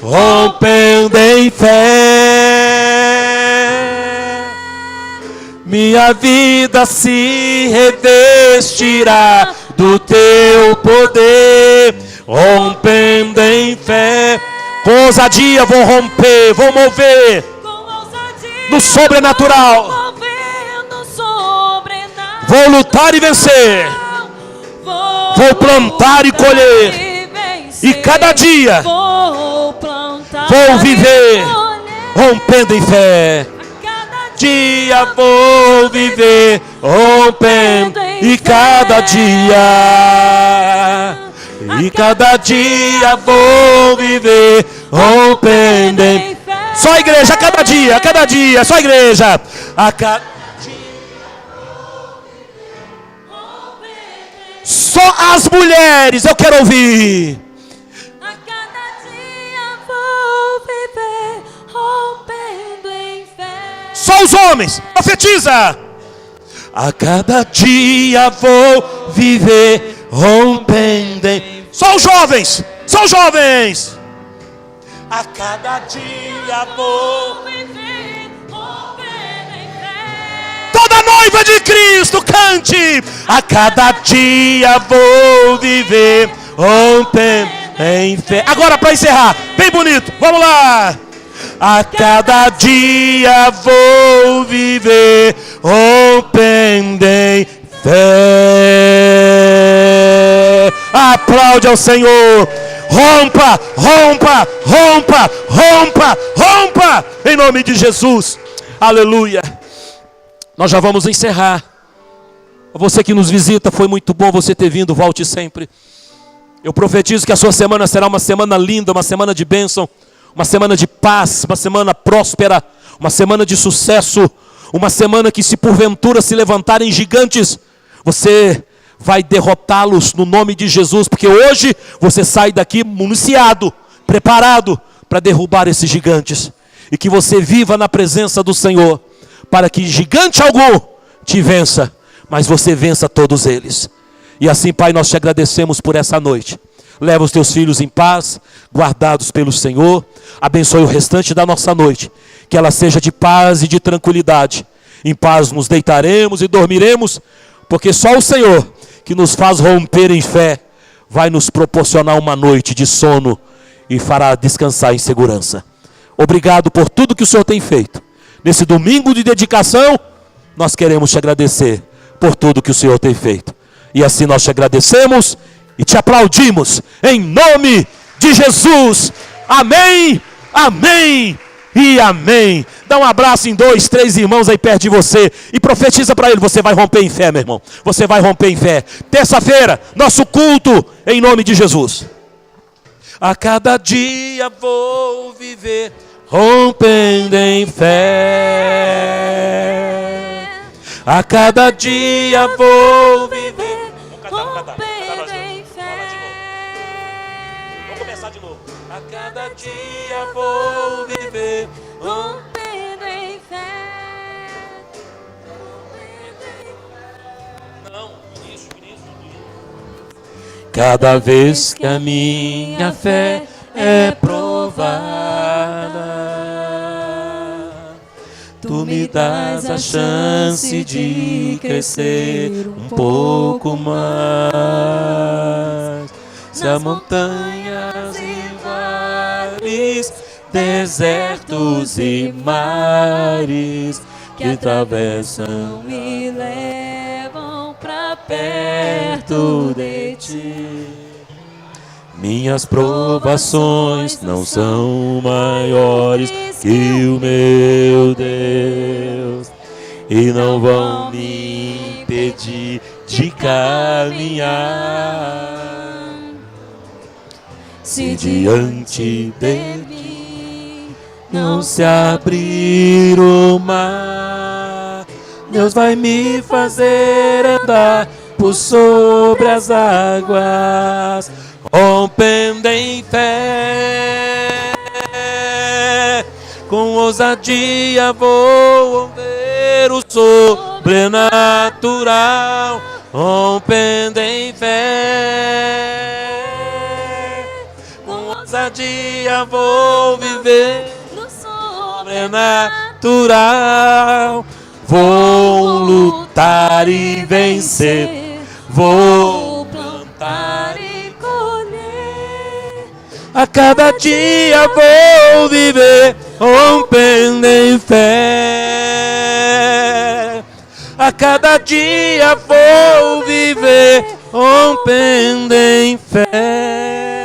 rompendo em fé. Minha vida se revestirá do teu poder, rompendo em fé. Com ousadia vou romper, vou mover no sobrenatural. Vou lutar e vencer. Vou plantar e colher. E cada dia vou viver rompendo em fé. Dia vou viver rompendo e cada dia, e cada dia vou viver rompendo em fé. Só a igreja, cada dia, só a igreja. A cada só as mulheres eu quero ouvir. A cada dia vou viver rompendo em fé. Só os homens, profetiza. A cada dia vou viver rompendo em... Só os jovens, só os jovens. A cada dia vou viver rompendo em fé. toda noiva de Cristo cante. A cada dia vou viver rompendo em fé. Agora para encerrar, bem bonito, vamos lá. A cada dia vou viver rompendo em fé. Aplaude ao Senhor. Rompa, rompa, rompa, rompa, rompa, em nome de Jesus. Aleluia. Nós já vamos encerrar. Você que nos visita, foi muito bom você ter vindo, volte sempre. Eu profetizo que a sua semana será uma semana linda, uma semana de bênção, uma semana de paz, uma semana próspera, uma semana de sucesso, uma semana que, se porventura se levantarem gigantes, você vai derrotá-los no nome de Jesus, porque hoje você sai daqui municiado, preparado para derrubar esses gigantes, e que você viva na presença do Senhor, para que gigante algum te vença, mas você vença todos eles. E assim, Pai, nós te agradecemos por essa noite. Leva os teus filhos em paz, guardados pelo Senhor. Abençoe o restante da nossa noite, que ela seja de paz e de tranquilidade. Em paz nos deitaremos e dormiremos, porque só o Senhor, que nos faz romper em fé, vai nos proporcionar uma noite de sono e fará descansar em segurança. Obrigado por tudo que o Senhor tem feito. Nesse domingo de dedicação, nós queremos te agradecer por tudo que o Senhor tem feito. E assim nós te agradecemos e te aplaudimos em nome de Jesus. Amém, amém e amém. Dá um abraço em 2, 3 irmãos aí perto de você e profetiza para ele. Você vai romper em fé, meu irmão. Você vai romper em fé. Terça-feira, nosso culto em nome de Jesus. A cada dia vou viver rompendo em fé. A cada dia vou viver rompendo em fé. Vamos começar de novo. A cada dia vou viver Rompendo em fé. Não, início. Cada vez que a minha fé é provada, tu me dás a chance de crescer um pouco mais. Se as montanhas e vales, desertos e mares que atravessam Me levam pra perto de ti. Minhas provações não são maiores que o meu Deus e não vão me impedir de caminhar. Se diante de mim não se abrir o mar, Deus vai me fazer andar por sobre as águas, rompendo em fé. Com ousadia vou ver o sobrenatural, rompendo em fé. Com ousadia vou viver no sobrenatural. Vou lutar e vencer, vou plantar e colher. A cada dia vou viver rompendo em fé. A cada dia vou viver rompendo em fé.